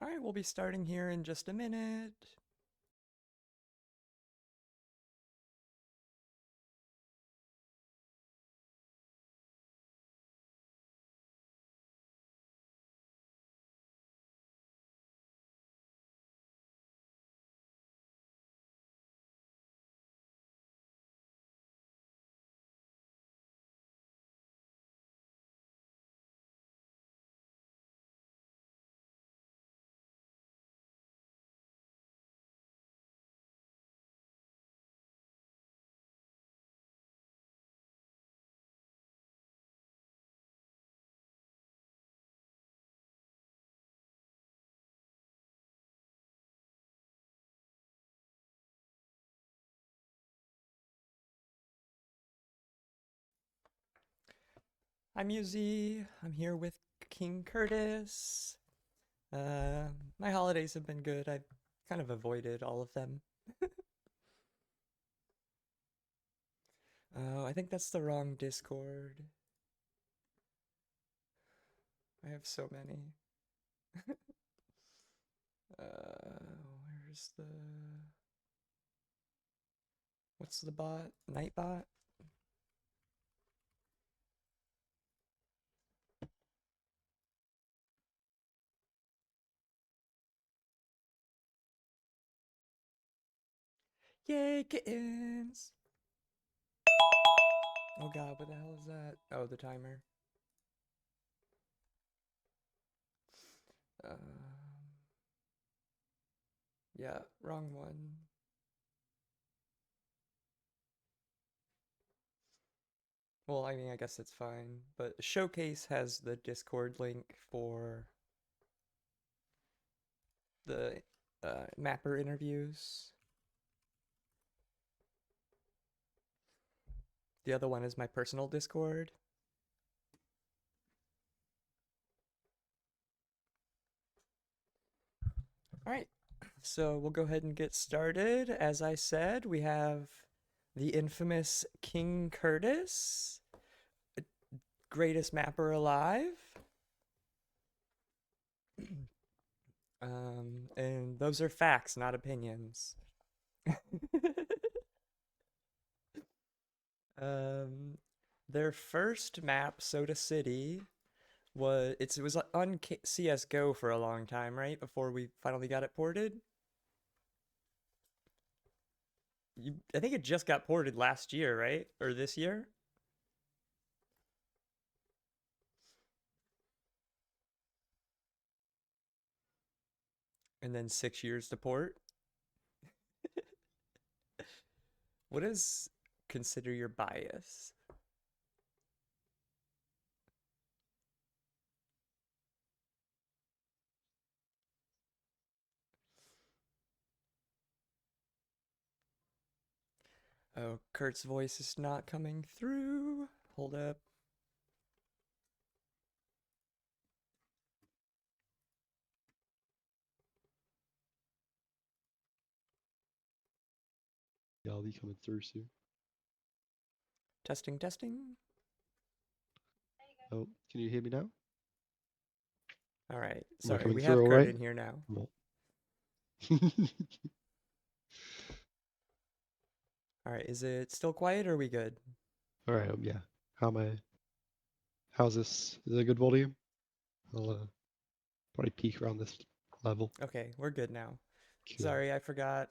All right, we'll be starting here in just a minute. I'm Yuzi. I'm here with King Kurtis. Uh, my holidays have been good. I've kind of avoided all of them. Oh, I think that's the wrong Discord. I have so many. Where's the... What's the bot? Nightbot? Yay, kittens! Oh god, what the hell is that? Oh, the timer. Yeah, wrong one. Well, I mean, I guess it's fine. But Showcase has the Discord link for the mapper interviews. The other one is my personal Discord. All right, so we'll go ahead and get started. As I said, we have the infamous King Kurtis, greatest mapper alive. And those are facts, not opinions. um, their first map, Soda City, it was on CS:GO for a long time, right? Before we finally got it ported. I think it just got ported last year, right? Or this year? And then 6 years to port. What is consider your bias? Oh, Kurt's voice is not coming through. Hold up. Yeah, I'll be coming through soon. Testing, testing. Oh, can you hear me now? All right. Am I Sorry, coming we through have all Kurt right? in here now. I'm All right. Is it still quiet or are we good? all right, yeah. How am I? How's this? Is it a good volume? I'll probably peak around this level. Okay, we're good now. Cool. Sorry, I forgot,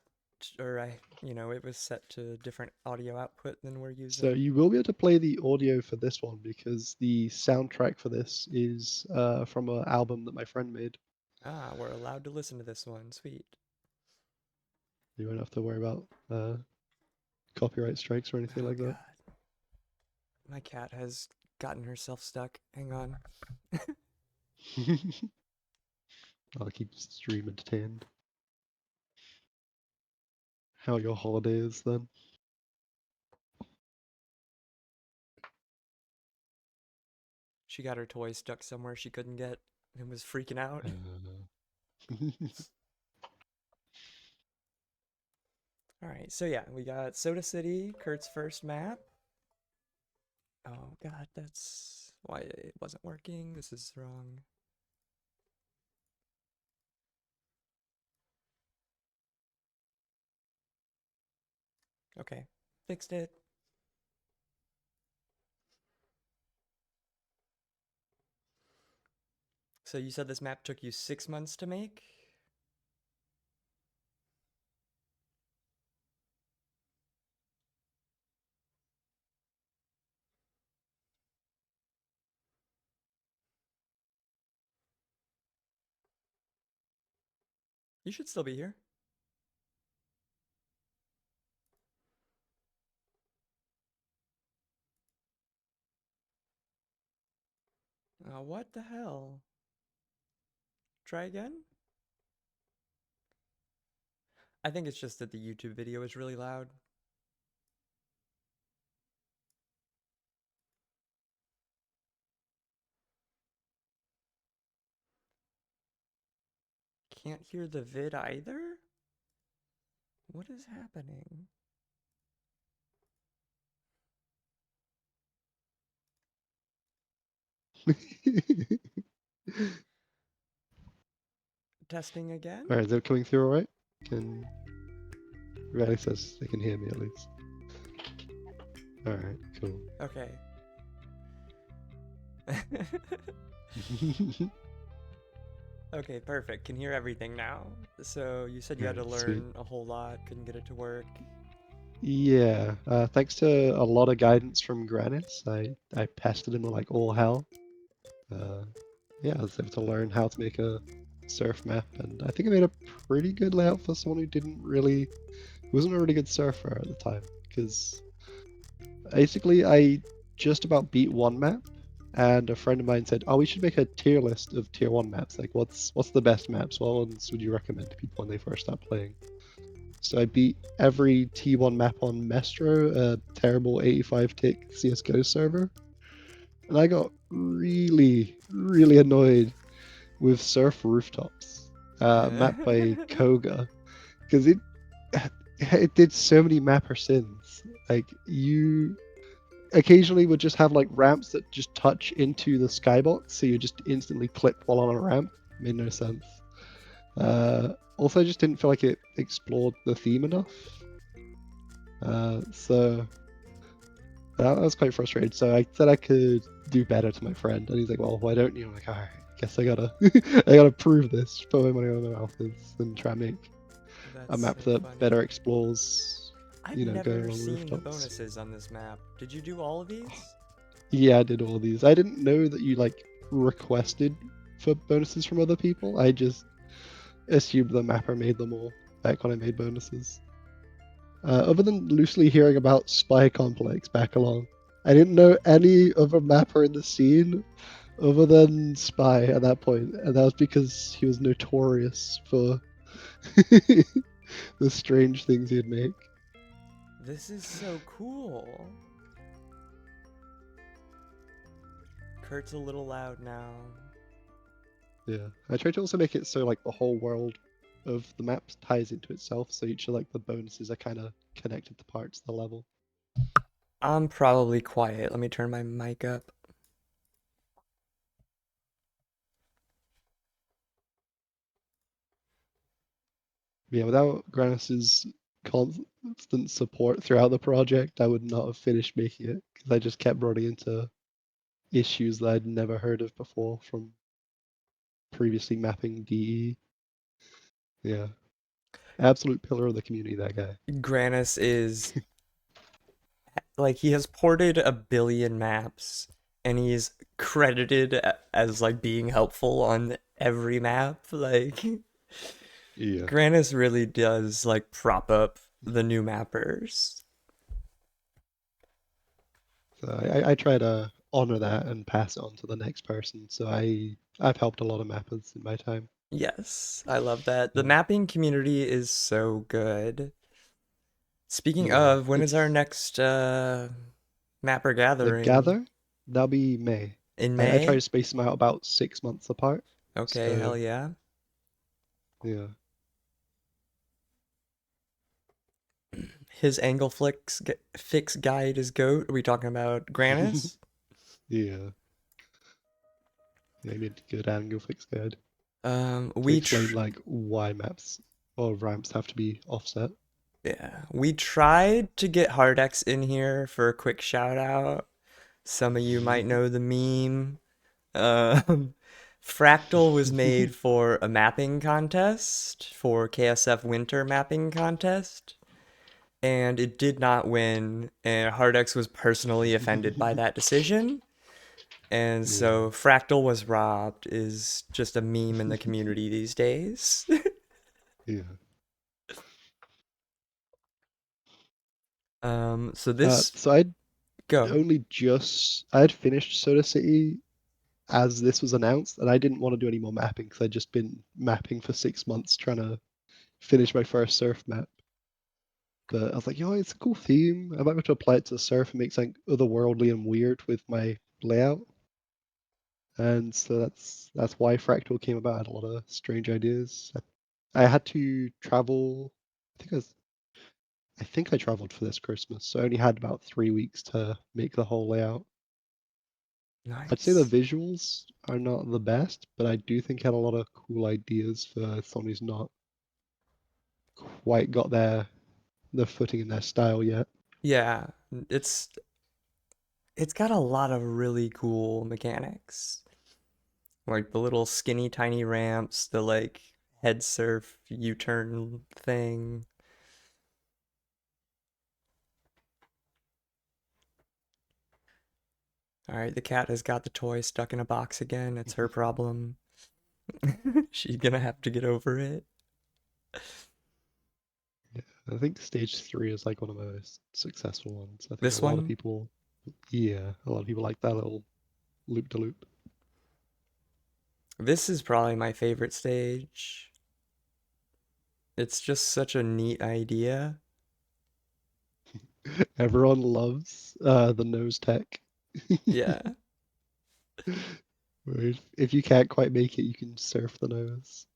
or it was set to different audio output than we're So using. you will be able to play the audio for this one because the soundtrack for this is from an album that my friend made. Ah, we're allowed to listen to this one. Sweet. You won't have to worry about copyright strikes or anything Oh like that. God, my cat has gotten herself stuck. Hang on. I'll keep the stream entertained. How are your holidays then? She got her toy stuck somewhere she couldn't get and was freaking out. All right, so yeah, we got Soda City, Kurt's first map. Oh God, that's why it wasn't working. This is wrong. Okay, fixed it. So you said this map took you 6 months to make? You should still be here. What the hell? Try again? I think it's just that the YouTube video is really loud. Can't hear the vid either? What is happening? Testing again? Alright, is it coming through alright? Can Riley says they can hear me at least. Alright, cool. Okay. Okay, perfect. Can hear everything now. So you said you had to Alright, sweet. learn a whole lot, couldn't get it to work. Yeah, thanks to a lot of guidance from Granis, I pestered him with like all hell. Uh, yeah, I was able to learn how to make a surf map, and I think I made a pretty good layout for someone who wasn't a really good surfer at the time, because basically I just about beat one map, and a friend of mine said, "Oh, we should make a tier list of tier one maps. Like, what's the best maps? What ones would you recommend to people when they first start playing?" So I beat every T1 map on Mestro, a terrible 85 tick CSGO server. And I got really, really annoyed with Surf Rooftops, map by Koga, because it did so many mapper sins. Like you occasionally would just have like ramps that just touch into the skybox, so you just instantly clip while on a ramp. Made no sense. Also, I just didn't feel like it explored the theme enough. So that was quite frustrating. So I said I could do better to my friend, and he's like, "Well, why don't you?" I'm like, "All right, guess I gotta, I gotta prove this. Put my money where my mouth is, and try and make a That's map so that funny. better explores, I've going never along the seen the rooftops." bonuses on this map. Did you do all of these? Yeah, I did all these. I didn't know that you like requested for bonuses from other people. I just assumed the mapper made them all back when I made bonuses. Other than loosely hearing about Spy Complex back along, I didn't know any other mapper in the scene other than Spy at that point, and that was because he was notorious for the strange things he'd make. This is so cool. Kurt's a little loud now. Yeah, I tried to also make it so like the whole world of the map ties into itself, so each of like the bonuses are kind of connected to parts of the level. I'm probably quiet. Let me turn my mic up. Yeah, without Granis's constant support throughout the project, I would not have finished making it because I just kept running into issues that I'd never heard of before from previously mapping DE. Yeah, absolute pillar of the community, that guy. Granis is like he has ported a billion maps and he's credited as like being helpful on every map. Like Yeah. Granis really does like prop up the new mappers. So I try to honor that and pass it on to the next person. So I've helped a lot of mappers in my time. Yes, I love that. The Yeah. mapping community is so good. Speaking Yeah. of, when is our It's next mapper the gathering? gather. That'll be May. In I try May? to space them out about 6 months apart. Okay, So hell yeah. yeah. His angle fix guide is goat. Are we talking about Granis? Yeah. Yeah, I need a good angle fix guide to We explain tr like why maps or ramps have to be offset. Yeah, we tried to get Hardex in here for a quick shout out. Some of you might know the meme. Um, Fractal was made for a mapping contest, for KSF Winter mapping contest, and it did not win. And Hardex was personally offended by that decision. And Yeah, so Fractal was robbed is just a meme in the community these days. yeah. So this So I'd go. I'd finished Soda City as this was announced, and I didn't want to do any more mapping because I'd just been mapping for 6 months trying to finish my first surf map. But I was like, it's a cool theme. I might be able to apply it to surf and make something otherworldly and weird with my layout. And so that's why Fractal came about. I had a lot of strange ideas. I had to travel. I think I was, I think I traveled for this Christmas, so I only had about 3 weeks to make the whole layout. I'd say the Nice. visuals are not the best, but I do think it had a lot of cool ideas for someone who's not quite got their footing in their style yet. Yeah, it's it's got a lot of really cool mechanics. Like the little skinny tiny ramps, the like head surf U-turn thing. All right, the cat has got the toy stuck in a box again. It's her problem. She's gonna have to get over it. Yeah, I think stage three is like one of the most successful ones. I think a This lot of one, people, yeah, a lot of people like that little loop to loop. this is probably my favorite stage. It's just such a neat idea. Everyone loves the nose tech. Yeah, Where if you can't quite make it, you can surf the nose.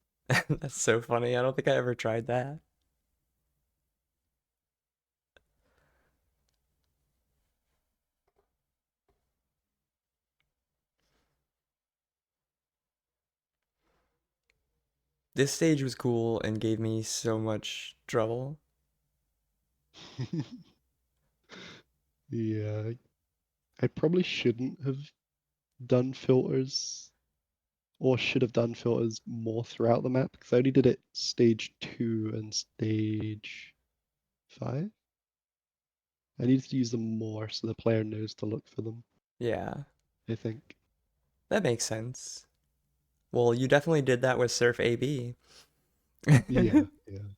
that's so funny. I don't think I ever tried that. This stage was cool and gave me so much trouble. Yeah, I probably shouldn't have done filters or should have done filters more throughout the map because I only did it stage two and stage five. I needed to use them more so the player knows to look for them, Yeah, I think. that makes sense. Well, you definitely did that with Surf AB. Yeah, yeah.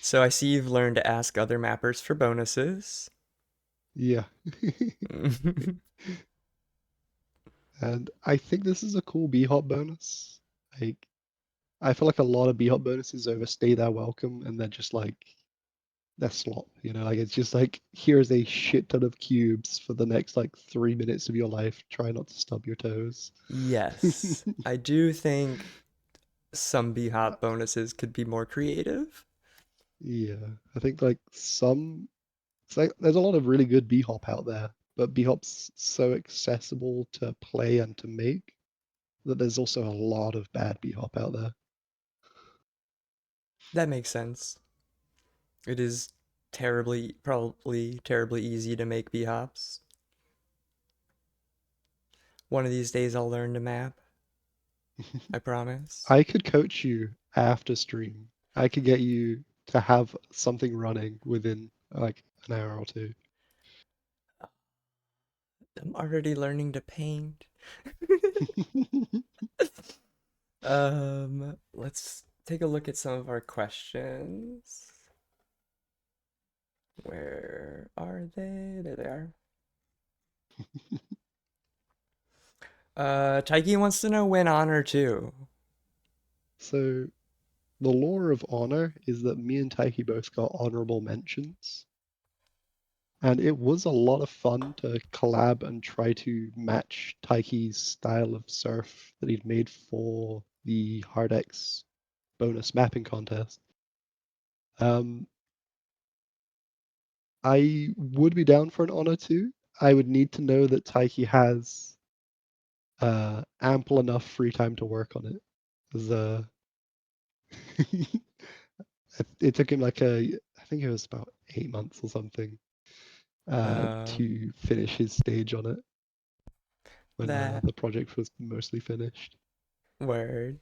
So I see you've learned to ask other mappers for bonuses. Yeah. And I think this is a cool B-hop bonus. Like, I feel like a lot of B-hop bonuses overstay their welcome and they're just like, they're slop, like it's just like, here's a shit ton of cubes for the next like 3 minutes of your life. Try not to stub your toes. Yes, I do think some B-hop bonuses could be more creative. Yeah, I think like it's like there's a lot of really good B-hop out there, but B-hop's so accessible to play and to make that there's also a lot of bad B-hop out there. That makes sense. It is probably terribly easy to make B-hops. One of these days I'll learn to map. I promise. I could coach you after stream. I could get you to have something running within like an hour or two. I'm already learning to paint. Let's take a look at some of our questions. Where are they? There they are. Taiki wants to know when Honor 2. So the lore of honor is that me and Taiki both got honorable mentions. And it was a lot of fun to collab and try to match Taiki's style of surf that he'd made for the Hardex bonus mapping contest. Um, I would be down for an honor too. I would need to know that Taiki has ample enough free time to work on it. 'Cause, it took him like I think think it was about 8 months or something, Uh, to finish his stage on it when that the project was mostly finished. word.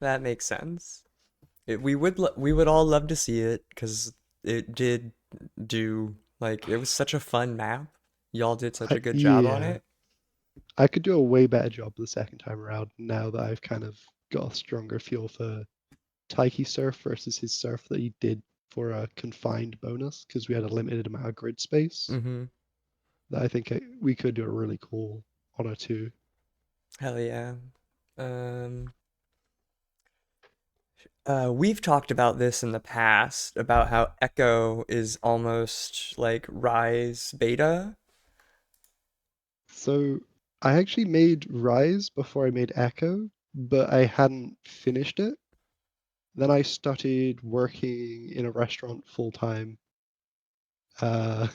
That makes sense. We would all love to see it because it did do like it was such a fun map. Y'all did such a good job on Yeah, it. I could do a way better job the second time around now that I've kind of got a stronger feel for Taiki Surf versus his surf that he did for a confined bonus because we had a limited amount of grid space. Mm-hmm. That I think we could do a really cool Honor 2. Hell yeah. Um, we've talked about this in the past about how Echo is almost like Rise beta. So I actually made Rise before I made Echo, but I hadn't finished it. Then I started working in a restaurant full time. Uh,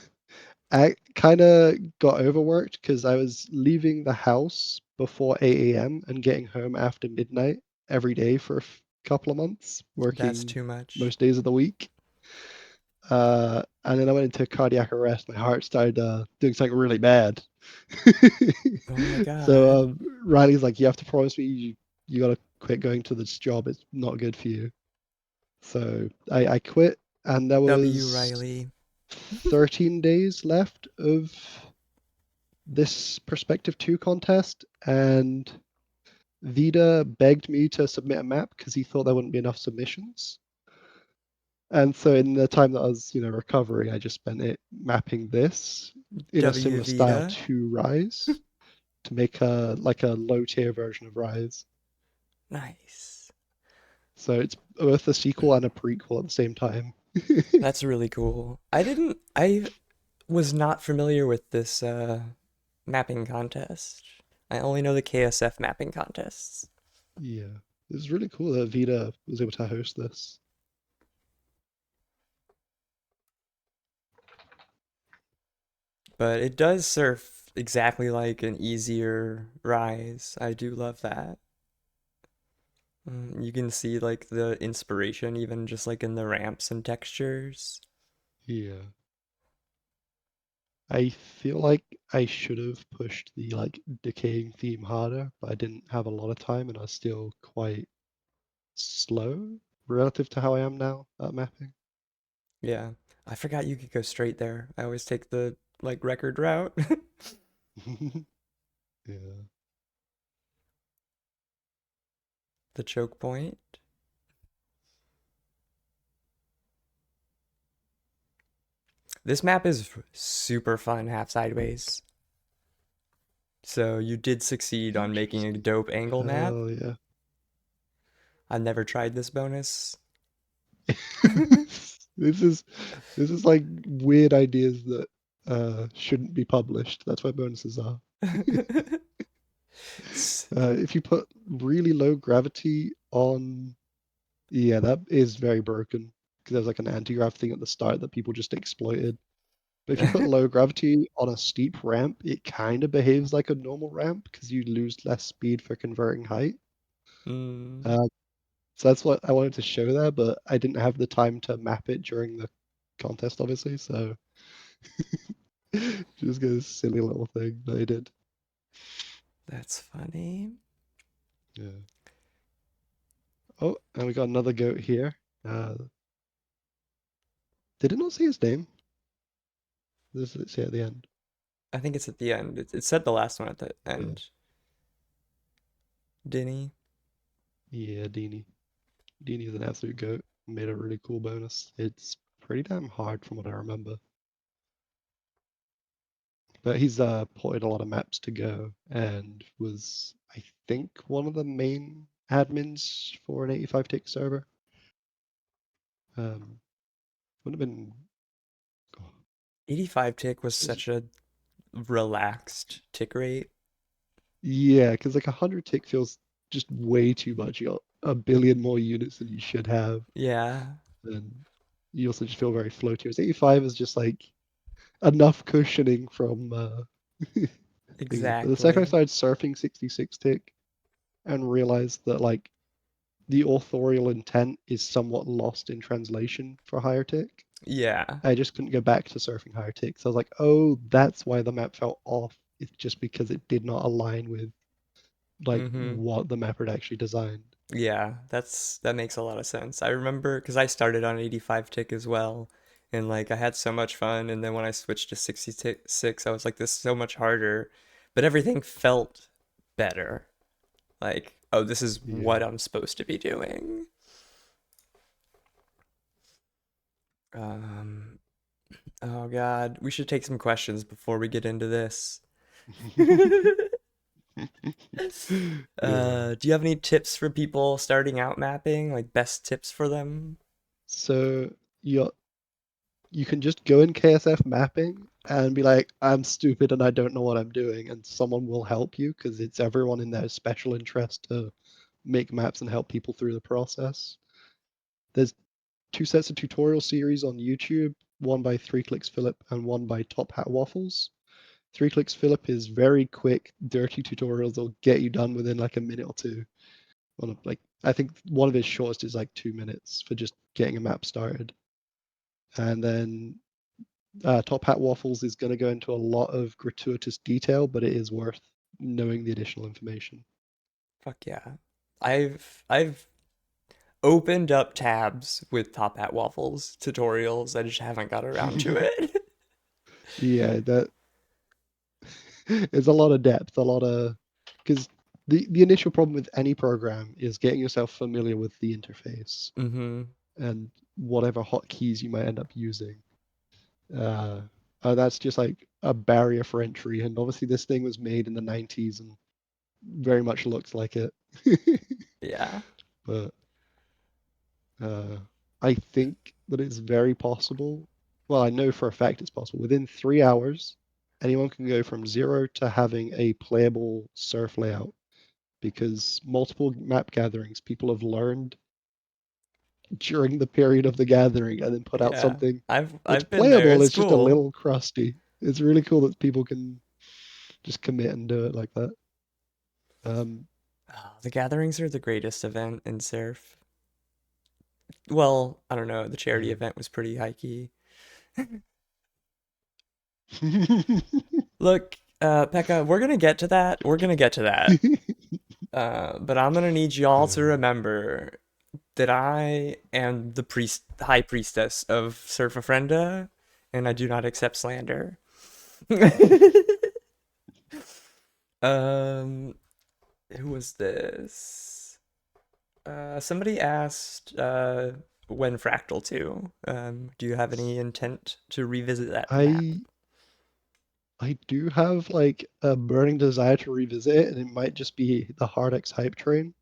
I kind of got overworked because I was leaving the house before 8 a.m. and getting home after midnight every day for a couple of months, That's working too much. most days of the week. And then I went into cardiac arrest. My heart started doing something really bad. Oh my So God. Riley's like, you have to promise me you gotta quit going to this job. It's not good for you. So I quit, and there W. was Riley. 13 days left of this Perspective 2 contest, and Vida begged me to submit a map because he thought there wouldn't be enough submissions. And so in the time that I was, recovering, I just spent it mapping this in a W. similar style Vita. to Rise to make a like a low tier version of Rise. Nice. So it's both a sequel and a prequel at the same time. That's really cool. I was not familiar with this mapping contest. I only know the KSF mapping contests. Yeah. It's really cool that Vida was able to host this. But it does surf exactly like an easier rise. I do love that. You can see like the inspiration even just like in the ramps and textures. Yeah. I feel like I should have pushed the like decaying theme harder, but I didn't have a lot of time and I was still quite slow relative to how I am now at mapping. Yeah. I forgot you could go straight there. I always take the like record route. Yeah. The choke point. This map is super fun half sideways. So you did succeed on making a Interesting. dope angle map. Hell yeah. I've never tried this bonus. This is this is like weird ideas that shouldn't be published. That's why bonuses are. If you put really low gravity on, yeah, that is very broken because there's like an anti-grav thing at the start that people just exploited. But if you put low gravity on a steep ramp, it kind of behaves like a normal ramp because you lose less speed for converting height. Mm, Uh, so that's what I wanted to show there, but I didn't have the time to map it during the contest, obviously. So just a silly little thing that I did. that's funny. Yeah. Oh, and we got another goat here. Did it not say his name? Does it say at the end? I think it's at the end. It said the last one at the Yeah. end. Dinny. Yeah, Dini. Dini's an absolute goat. Made a really cool bonus. It's pretty damn hard from what I remember. But he's ported a lot of maps to Go and was, I think, one of the main admins for an 85 tick server. Um, would have been. Oh, 85 tick was was- such a relaxed tick rate. yeah, because like 100 tick feels just way too much. You got a billion more units than you should have, Yeah, and you also just feel very floaty. Whereas 85 is just like enough cushioning from thingy. But the second I exactly. started surfing 66 tick and realized that like the authorial intent is somewhat lost in translation for higher tick. Yeah. I just couldn't go back to surfing higher ticks. I was like, oh, that's why the map felt off. It's just because it did not align with like Mm-hmm. what the mapper had actually designed. Yeah, that makes a lot of sense. I remember because I started on 85 tick as well, and like I had so much fun, and then when I switched to 66, I was like, this is so much harder, but everything felt better. Like, oh, this is Yeah. what I'm supposed to be doing. Um, oh God, we should take some questions before we get into this. Yeah. Do you have any tips for people starting out mapping? Like best tips for them? So you you can just go in KSF mapping and be like, I'm stupid and I don't know what I'm doing, and someone will help you because it's everyone in their special interest to make maps and help people through the process. There's two sets of tutorial series on YouTube, one by 3 Clicks Philip and one by Top Hat Waffles. 3 Clicks Philip is very quick, dirty tutorials that'll get you done within like a minute or two. One of like I think one of his shortest is like 2 minutes for just getting a map started. And then Top Hat Waffles is going to go into a lot of gratuitous detail, but it is worth knowing the additional information. Fuck yeah. I've opened up tabs with Top Hat Waffles tutorials. I just haven't got around to it. Yeah, that it's a lot of depth, a lot of because the initial problem with any program is getting yourself familiar with the interface Mm-hmm. and whatever hotkeys you might end up using. Uh, that's just like a barrier for entry, and obviously this thing was made in the 90s and very much looks like it. Yeah. But Uh, I think that it's very possible. Well, I know for a fact it's possible. Within 3 hours, anyone can go from zero to having a playable surf layout because multiple map gatherings, people have learned during the period of the gathering and then put out Yeah. something that's I've been there. playable. It's It's just a cool. little crusty. It's really cool that people can just commit and do it like that. Um, Oh, the gatherings are the greatest event in Surf. Well, I don't know. The charity yeah. event was pretty high key. Look, Pekka, we're gonna get to that. We're gonna get to that. But I'm gonna need y'all to Yeah. remember that I am the high priestess of Surfafrenda, and I do not accept slander. um, who was this? Somebody asked, when Fractal 2. Do you have any intent to revisit that map? I I do have like a burning desire to revisit it, and it might just be the Hard X hype train.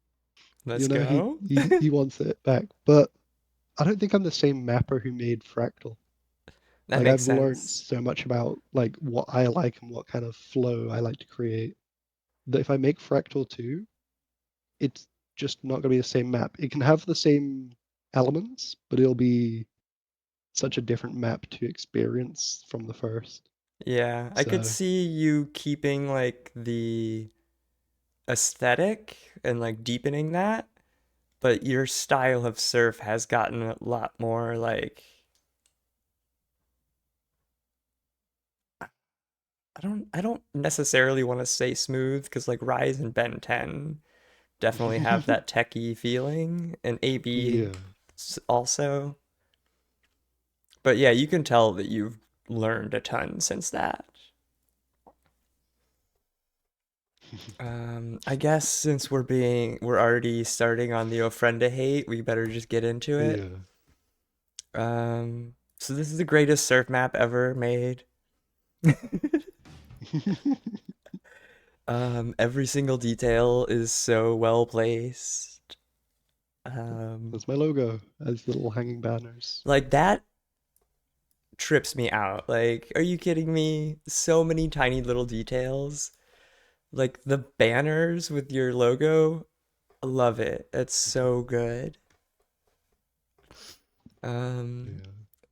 Let's You know, he go. he he wants it back, but I don't think I'm the same mapper who made Fractal. That Like makes I've learned sense. so much about like what I like and what kind of flow I like to create that if I make Fractal 2, it's just not going to be the same map. It can have the same elements, but it'll be such a different map to experience from the first. Yeah, I could So see you keeping like the aesthetic and like deepening that, but your style of surf has gotten a lot more like I don't necessarily want to say smooth because like Rise and Ben 10 definitely have that techie feeling and AB yeah. also. But yeah, you can tell that you've learned a ton since that. I guess since we're already starting on the Ofrenda hate, we better just get into it. Yeah. So this is the greatest surf map ever made. Every single detail is so well placed. Um, That's my logo as little hanging banners. like that trips me out. Like, are you kidding me? So many tiny little details. Like the banners with your logo. I love it. It's so good. Um,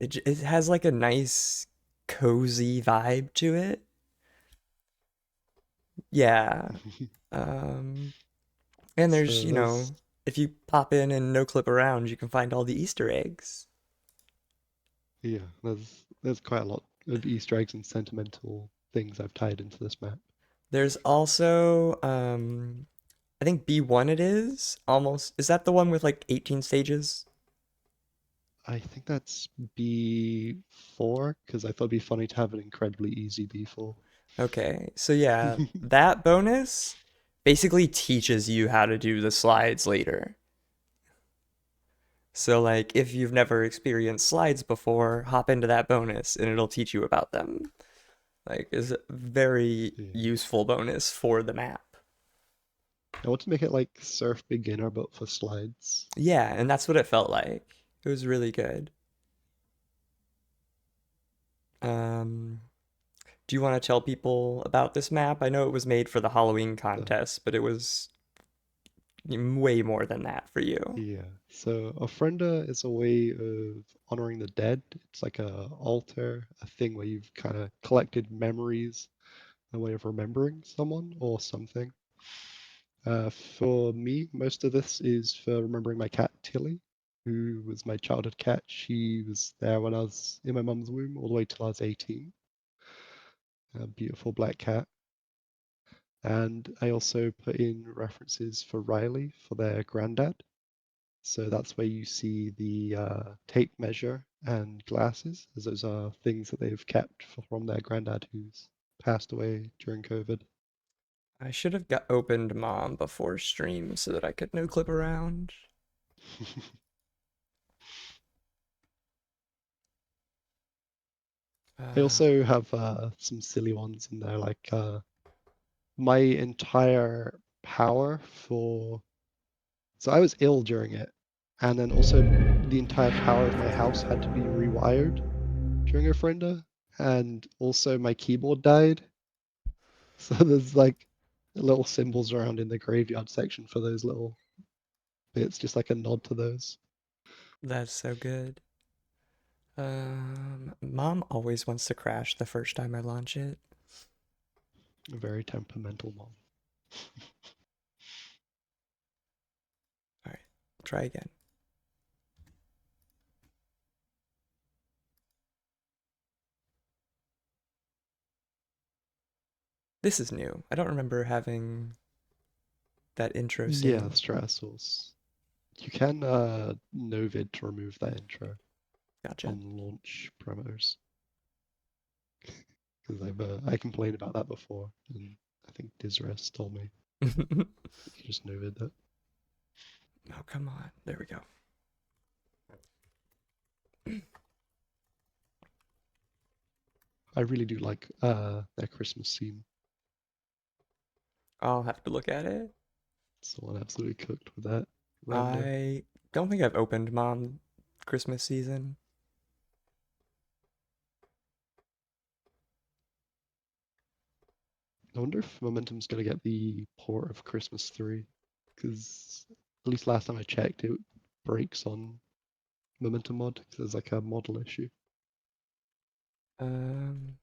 Yeah. it has like a nice cozy vibe to it. Yeah. Um, and there's, So there's if you pop in and no clip around, you can find all the Easter eggs. Yeah, there's quite a lot of Easter eggs and sentimental things I've tied into this map. There's also I think B1 it is. Almost. Is that the one with like 18 stages? I think that's B4 because I thought it'd be funny to have an incredibly easy B4. Okay. So yeah, that bonus basically teaches you how to do the slides later. So like if you've never experienced slides before, hop into that bonus and it'll teach you about them. Like is a very Yeah. useful bonus for the map. I want to make it like Surf Beginner but for slides. Yeah, and that's what it felt like. It was really good. Um, do you want to tell people about this map? I know it was made for the Halloween So contest, but it was way more than that for you. yeah. So ofrenda is a way of honoring the dead. It's like a altar, a thing where you've kind of collected memories, a way of remembering someone or something. For me, most of this is for remembering my cat Tilly, who was my childhood cat. She was there when I was in my mum's womb all the way till I was 18. A beautiful black cat. And I also put in references for Riley for their granddad. So that's where you see the tape measure and glasses, as those are things that they've kept from their granddad who's passed away during COVID. I should have got opened mom before stream so that I could no clip around. I Uh, also have some silly ones in there, like my entire power for. So I was ill during it, and then also the entire power of my house had to be rewired during a friender, and also my keyboard died. So there's like little symbols around in the graveyard section for those little bits, just like a nod to those. that's so good. Mom always wants to crash the first time I launch it. A very temperamental mom. All right, try again. This is new. I don't remember having that intro Yeah, scene. Stratosource. You can no vid to remove that intro Gotcha. on launch parameters. Because I complained about that before, and I think Dizres told me Oh, you just noted that. come on. There we go. I really do like their Christmas scene. I'll have to look at it. Someone absolutely cooked with that render. I don't think I've opened Mom Christmas season. I wonder if Momentum's gonna get the port of Christmas 3, because at least last time I checked, it breaks on Momentum mod. 'Cause there's like a model issue. Um,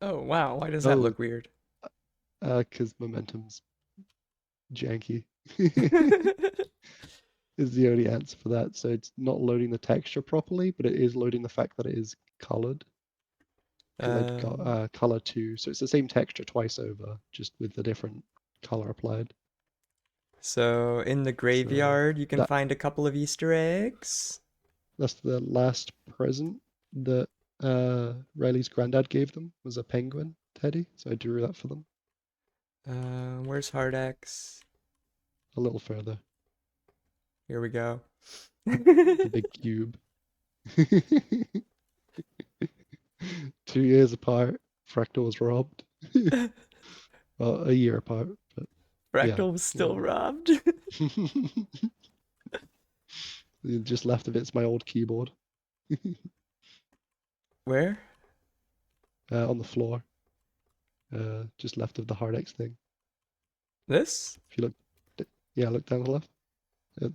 oh wow, why does that Oh, look weird? because Momentum's janky. Is the only answer for that. So it's not loading the texture properly, but it is loading the fact that it is colored because I'd got um, color 2. So it's the same texture twice over, just with the different color applied. so in the So graveyard you can that find a couple of Easter eggs. that's the last present that Riley's granddad gave them was a penguin teddy. So I drew that for them Where's Hard X? a little further. Here we go. The big cube. 2 years apart, Fractal was robbed. Well, a year apart, but yeah. Fractal was still Um, robbed. just left of it's my old keyboard Where? on the floor. Just left of the hard X thing. This? If you look, yeah, look down the left. Uh,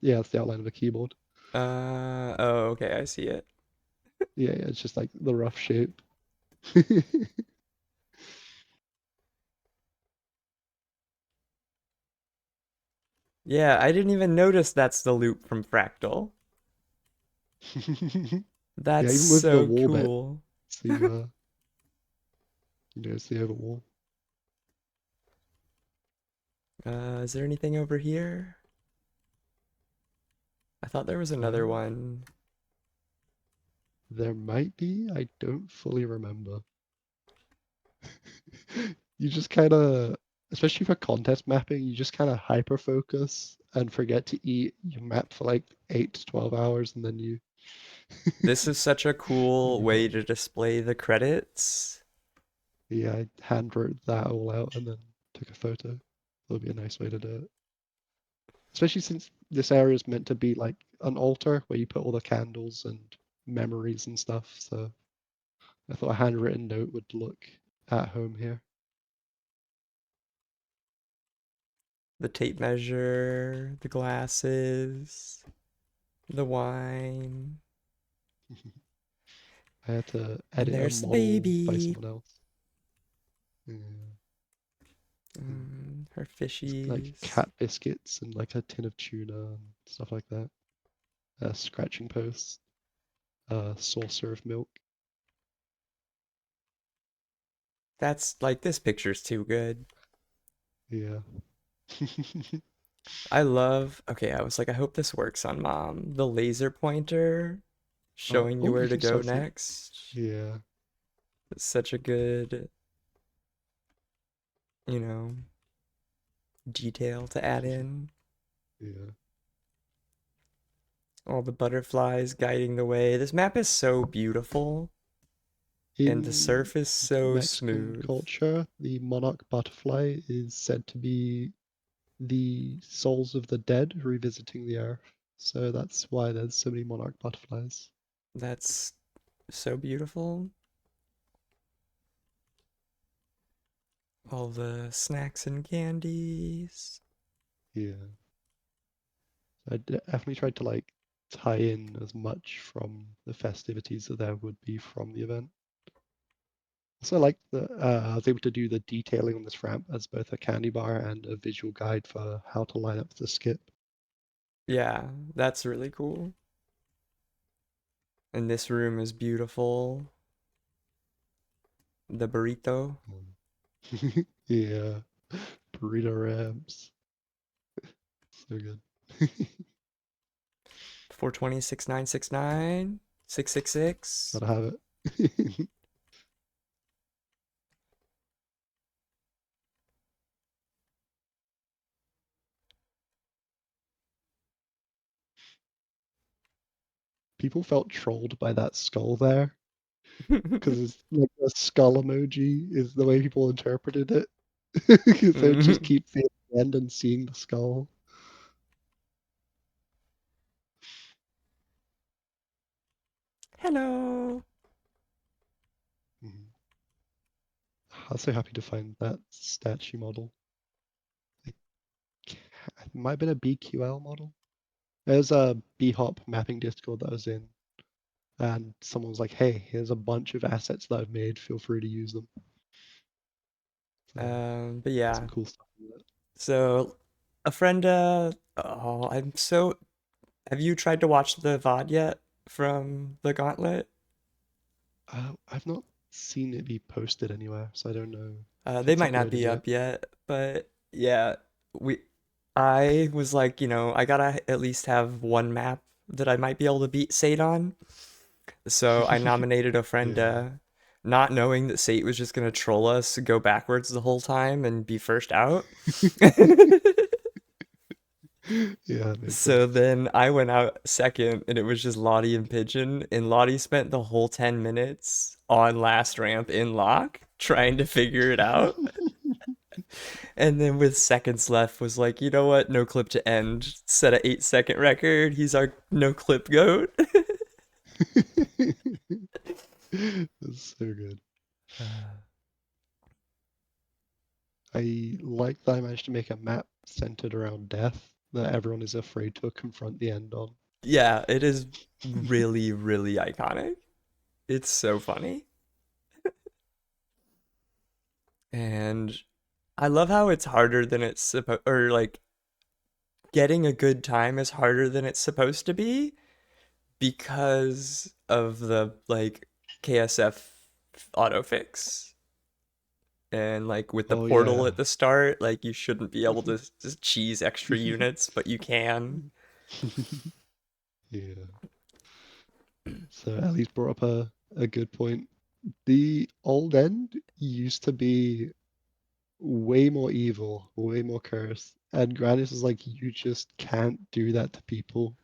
yeah, it's the outline of a keyboard. Oh, okay, I see it. Yeah, yeah, it's just like the rough shape. Yeah, I didn't even notice that's the loop from Fractal. Yeah, That's even with the so wall bit, cool. it's it's the over wall. Is there anything over here? I thought there was another Uh, one. there might be, I don't fully remember. You just kind of, especially for contest mapping, you just kind of hyper focus and forget to eat. You map for like 8 to 12 hours and then you This is such a you cool move way on. to display the credits. Yeah, I handwrote that all out and then took a photo. That would be a nice way to do it. Especially since this area is meant to be like an altar where you put all the candles and memories and stuff. So I thought a handwritten note would look at home here. The tape measure, the glasses, the wine. I had to And edit a there's the model by baby. someone else. Yeah. Her Like fishies. cat biscuits and like a tin of tuna and stuff like that. A scratching post, a saucer of milk. That's like this picture's too good. Yeah. I love, okay, I was like, I hope this works on mom. The laser pointer showing you Oh, where you to can go start seeing. next. Yeah, It's such a good, you know, detail to add in. yeah. All the butterflies guiding the way. This map is so beautiful, and the In surf is so Mexican smooth. culture, the monarch butterfly is said to be the souls of the dead revisiting the earth. So that's why there's so many monarch butterflies. That's so beautiful. All the snacks and candies. Yeah. Definitely tried to like tie in as much from the festivities that there would be from the event. Also, like I was able to do the detailing on this ramp as both a candy bar and a visual guide for how to line up the skip. Yeah, that's really cool. And this room is beautiful. The burrito. Yeah, burrito ramps, so good. 420 6969 666. Gotta have it. People felt trolled by that skull there because it's like a skull emoji is the way people interpreted it. Because they would just keep seeing the end and seeing the skull. Hello. Mhm. I was so happy to find that statue model. It might have been a BQL model. There's a bhop mapping Discord that I was in, and someone was like, "Hey, here's a bunch of assets that I've made. Feel free to use them." So But some yeah. cool stuff in that. So a friend oh, I'm so have you tried to watch the VOD yet from the Gauntlet? I've not seen it be posted anywhere, so I don't know if They it's might not uploaded be yet. up yet, but yeah, we I was like, I gotta at least have one map that I might be able to beat Sate on. So I nominated a friend, Yeah. not knowing that Sate was just gonna troll us, go backwards the whole time, and be first out. Yeah, that made So sense. then I went out second, and it was just Lottie and Pigeon, and Lottie spent the whole 10 minutes on last ramp in lock trying to figure it out. And then with seconds left was like, you know what? No clip to end. Set a 8-second record. He's our no clip goat. That's so good. I like that I managed to make a map centered around death that everyone is afraid to confront the end on. Yeah, it is really, really iconic. It's so funny. And I love how it's harder than it's supposed, or like getting a good time is harder than it's supposed to be because of the like KSF autofix. And like with the Oh portal yeah. at the start, like you shouldn't be able to just cheese extra units, but you can. Yeah. So Ellie's brought up a good point. The old end used to be way more evil, way more cursed. And Granis was like, you just can't do that to people.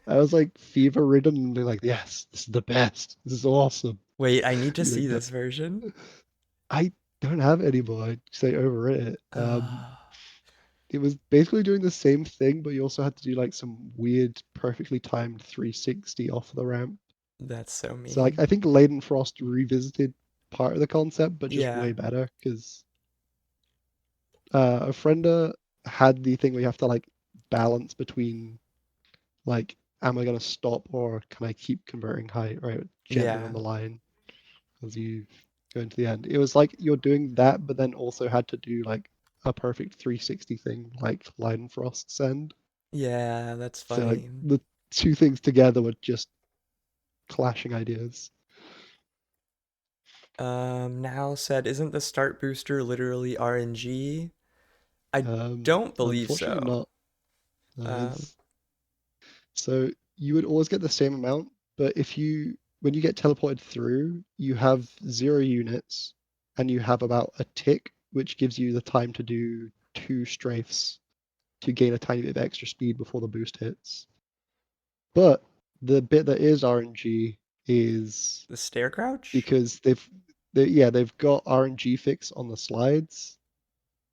I was like fever ridden and be like, yes, this is the best. This is awesome. Wait, I need to You know, see this version. I don't have it anymore. I say overwrit it. Ah, It was basically doing the same thing, but you also had to do like some weird, perfectly timed 360 off the ramp. that's so So like mean. I think Leighton Frost revisited part of the concept, but just Yeah, way better because a friender had the thing where you have to like balance between like, am I gonna stop or can I keep converting height, right? Gently on yeah, the line as you go into the end. It was like you're doing that, but then also had to do like a perfect 360 thing, like Leighton Frost's end. yeah, that's So like funny. the two things together were just clashing ideas. Now said, isn't the start booster literally RNG? I don't believe Unfortunately so. not. No, Um, it's so you would always get the same amount, but if you when you get teleported through, you have 0 units and you have about a tick, which gives you the time to do 2 strafes to gain a tiny bit of extra speed before the boost hits. But the bit that is RNG is the stair crouch? because they've got RNG fix on the slides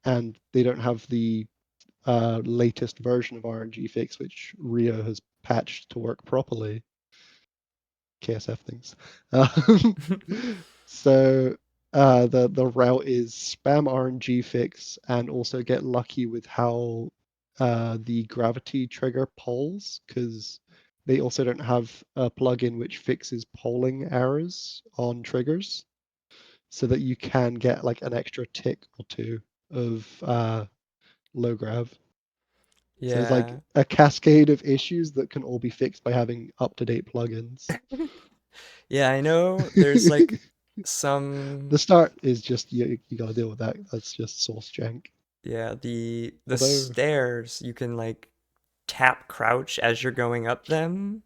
and they don't have the latest version of RNG fix, which Rio has patched to work properly. KSF things. Um, so the route is spam RNG fix and also get lucky with how the gravity trigger polls because they also don't have a plugin which fixes polling errors on triggers, so that you can get like an extra tick or two of low grav. So it's like Yeah. a cascade of issues that can all be fixed by having up-to-date plugins. Yeah, I know there's like The some start is just you gotta deal with that. That's just source jank. yeah, the Although, stairs you can like tap crouch as you're going up them,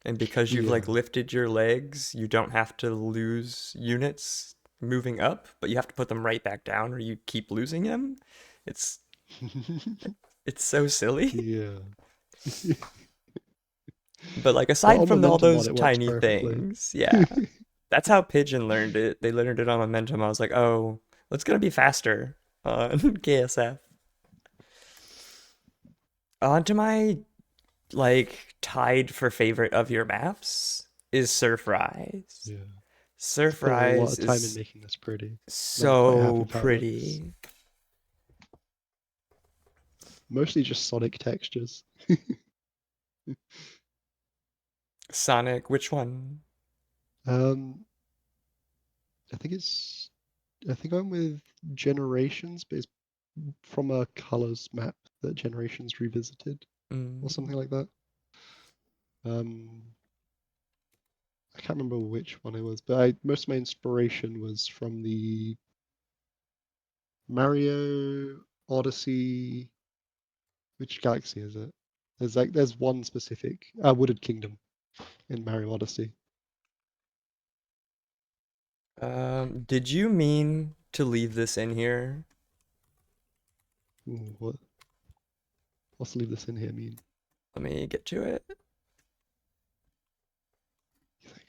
and because you've yeah. like lifted your legs, you don't have to lose units moving up, but you have to put them right back down or you keep losing them. It's it's so silly. Yeah. But like But aside on from all Momentum mod those it works tiny perfectly. things, yeah. That's how Pigeon learned it. They learned it on Momentum. I was like, "Oh, it's gonna be faster on KSF." On to my like tied for favorite of your maps is Surf Rise. Yeah. Surf Put a lot Rise of time in is making this pretty. Not quite happy so with how it looks. pretty. Mostly just Sonic textures. Sonic, which one? Um, I think it's I think I'm with Generations, but it's from a colors map that Generations revisited or Mm, something like that. Um, I can't remember which one it was, but most of my inspiration was from the Mario Odyssey. Which galaxy is it? There's one specific Wooded Kingdom in Mario Odyssey. did you mean to leave this in here? Ooh, what's leave this in here mean? Let me get to it. You think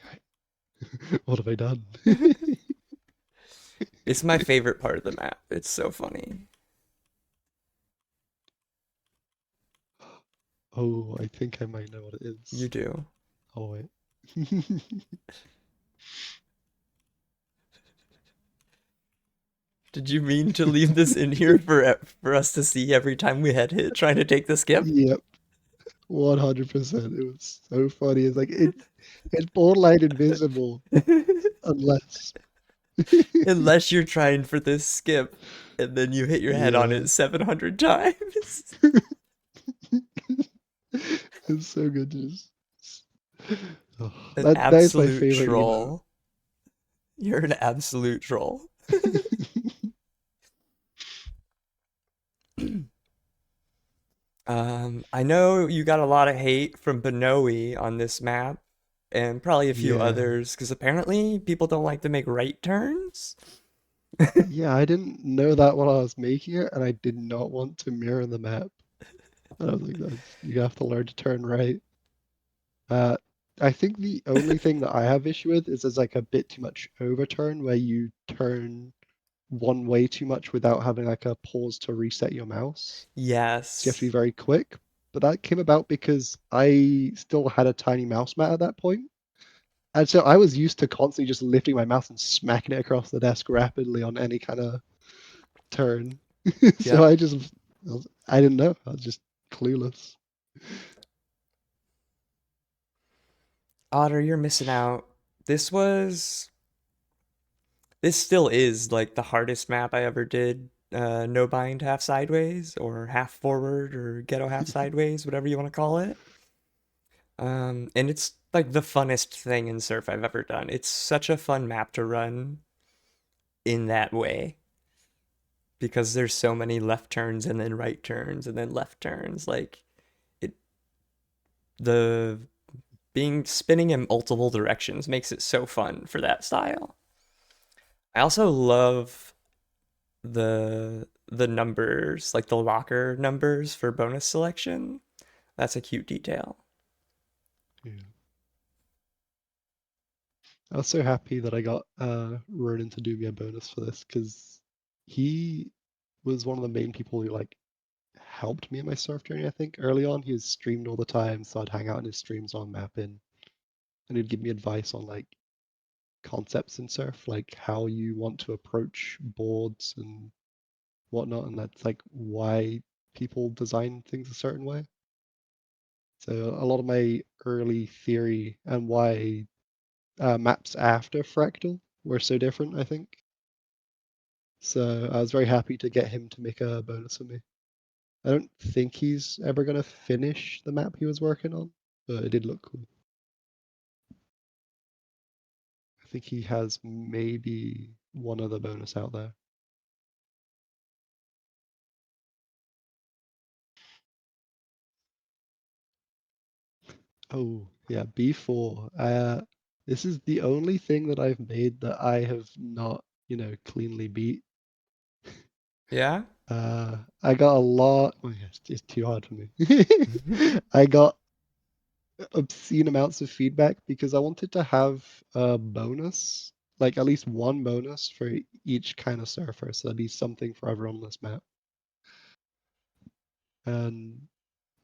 what have I done? It's my favorite part of the map. It's so funny. Oh, I think I might know what it You is. do. Oh wait. Did you mean to leave this in here for us to see every time we had hit trying to take the skip? Yep, 100%. It was so funny. It's like it's borderline invisible unless Unless you're trying for this skip and then you hit your head on yeah. it 700 times. It's so good to just Oh, An that is my absolute favorite emote. troll. You're an absolute troll. I know you got a lot of hate from Benoe on this map, and probably a few Yeah. others, because apparently people don't like to make right turns. Yeah, I didn't know that while I was making it, and I did not want to mirror the map. And I was like, you have to learn to turn right. Uh, I think the only thing that I have issue with is there's like a bit too much overturn where you turn one way too much without having like a pause to reset your mouse. So you have to be Yes. very quick. But that came about because I still had a tiny mouse mat at that point. And so I was used to constantly just lifting my mouse and smacking it across the desk rapidly on any kind of turn. So Yep. I didn't know. I was just clueless. Otter, you're missing out. This was this still is like the hardest map I ever did. No bind half sideways or half forward or ghetto half sideways, whatever you want to call it. And it's like the funnest thing in surf I've ever done. It's such a fun map to run in that way because there's so many left turns and then right turns and then left turns. Like it, the being spinning in multiple directions makes it so fun for that style. I also love the numbers, like the locker numbers for bonus selection. That's a cute detail. Yeah. I was so happy that I got Ronan to do me a bonus for this because he was one of the main people who like helped me in my surf journey. I think early on he was streamed all the time, so I'd hang out in his streams on mapping, and he'd give me advice on like concepts in surf, like how you want to approach boards and whatnot, and that's like why people design things a certain way. So a lot of my early theory and why maps after Fractal were so different, I think. So I was very happy to get him to make a bonus for me. I don't think he's ever going to finish the map he was working on, but it did look cool. I think he has maybe one other bonus out there. Oh, yeah, B4. This is the only thing that I've made that I have not, cleanly beat. Yeah? I got a lot. Oh, yeah, it's too hard for me. I got obscene amounts of feedback because I wanted to have a bonus, like at least one bonus for each kind of surfer. So that'd be something for everyone on this map. And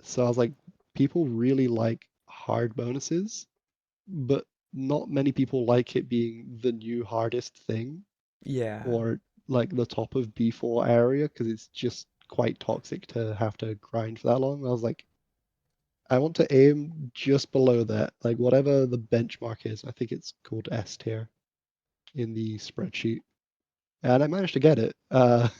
so I was like, people really like hard bonuses, but not many people like it being the new hardest thing Yeah. or like the top of B4 area because it's just quite toxic to have to grind for that long. I was like, I want to aim just below that, like whatever the benchmark is. I think it's called S tier in the spreadsheet, and I managed to get it. But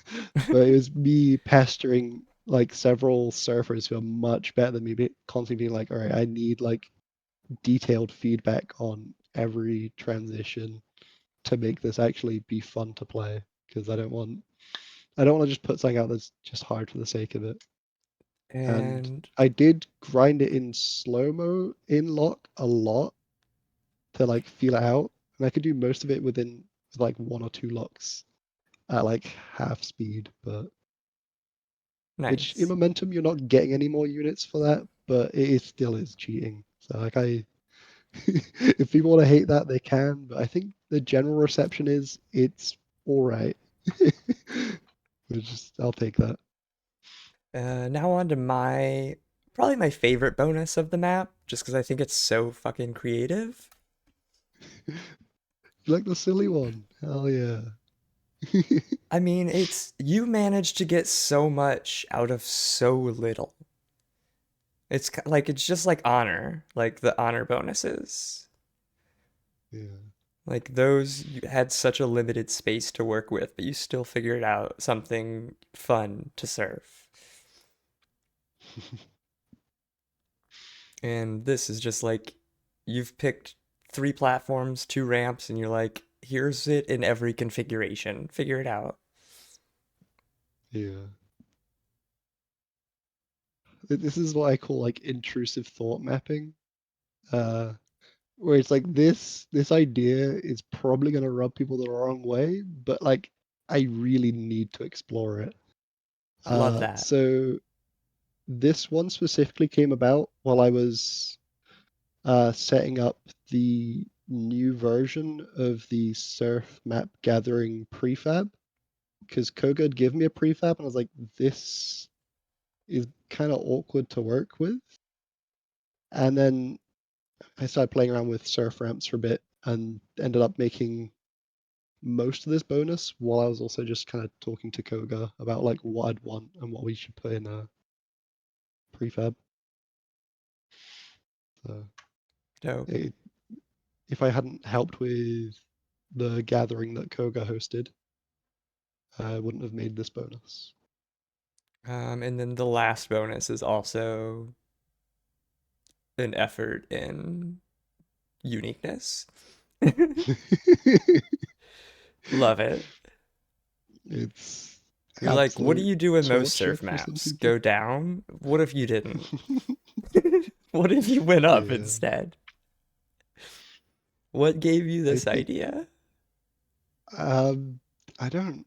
it was me pestering like several surfers who are much better than me, constantly being like, "All right, I need like detailed feedback on every transition to make this actually be fun to play." Because I don't want to just put something out that's just hard for the sake of it. And And I did grind it in slow mo in lock a lot to like feel it out, and I could do most of it with like one or two locks at like half speed. But which in nice. momentum you're not getting any more units for that, but it is still is cheating. So like if people want to hate that they can, but I think the general reception is it's all right. I'll take that. Now on to my probably my favorite bonus of the map, just because I think it's so fucking creative. You like the silly one? Hell yeah. I mean, it's you managed to get so much out of so little. Like it's just like honor, like the honor bonuses. Yeah. Like those you had such a limited space to work with, but you still figured out something fun to serve. And this is just like you've picked three platforms, two ramps, and you're like, here's it in every configuration. Figure it out. Yeah. This is what I call like intrusive thought mapping. Uh, where it's like this idea is probably gonna rub people the wrong way, but like I really need to explore it. Love that. So this one specifically came about while I was setting up the new version of the surf map gathering prefab because Koga had given me a prefab and I was like, this is kind of awkward to work with. And then I started playing around with surf ramps for a bit and ended up making most of this bonus while I was also just kind of talking to Koga about like what I'd want and what we should put in a prefab. So Dope. it, if I hadn't helped with the gathering that Koga hosted, I wouldn't have made this bonus. And then the last bonus is also an effort in uniqueness. Love it. It's You're like, what do absolute you do in most torture surf for some maps? people. Go down? What if you didn't? What if you went up Yeah. instead? What gave you I this think idea? um I don't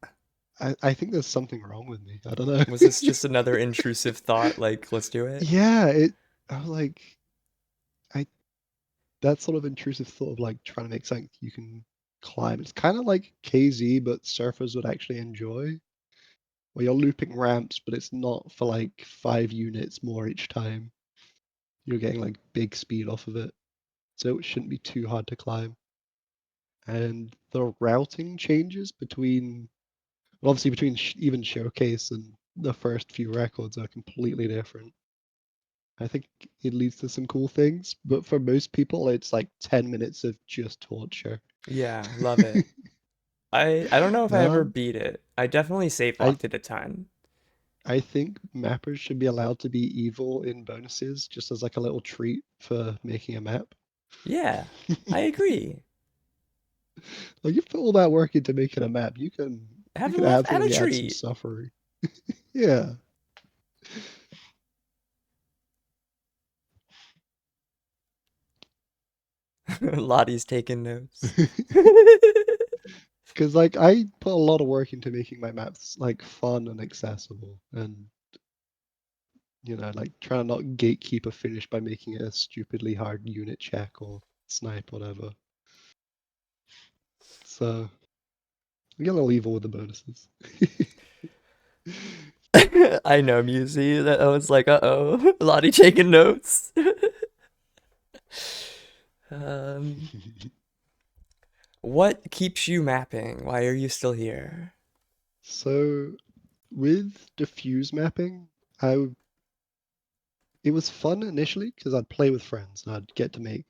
I think there's something wrong with me. I don't know. Was this just another intrusive thought? Like, let's do it? Yeah, it I was like I that sort of intrusive thought of like trying to make something you can climb. It's kind of like KZ, but surfers would actually enjoy. Where you're looping ramps, but it's not for like 5 units more each time. You're getting like big speed off of it, so it shouldn't be too hard to climb. And the routing changes between, well, obviously between even Showcase and the first few records are completely different. I think it leads to some cool things, but for most people, it's like 10 minutes of just torture. Yeah, love it. I don't know if I ever um, beat it. I definitely save I locked it a ton. I think mappers should be allowed to be evil in bonuses, just as like a little treat for making a map. Yeah, I agree. Like you put all that work into making a map, you Have a can love, add a absolutely add some treat. suffering. Yeah. Lottie's taking notes. Because like I put a lot of work into making my maps like fun and accessible, and like trying to not gatekeep a finish by making it a stupidly hard unit check or snipe, whatever. So we get a little evil with the bonuses. I know, Musy. That I was like, uh-oh, Lottie taking notes. Um, what keeps you mapping? Why are you still here? So with diffuse mapping, I it was fun initially because I'd play with friends and I'd get to make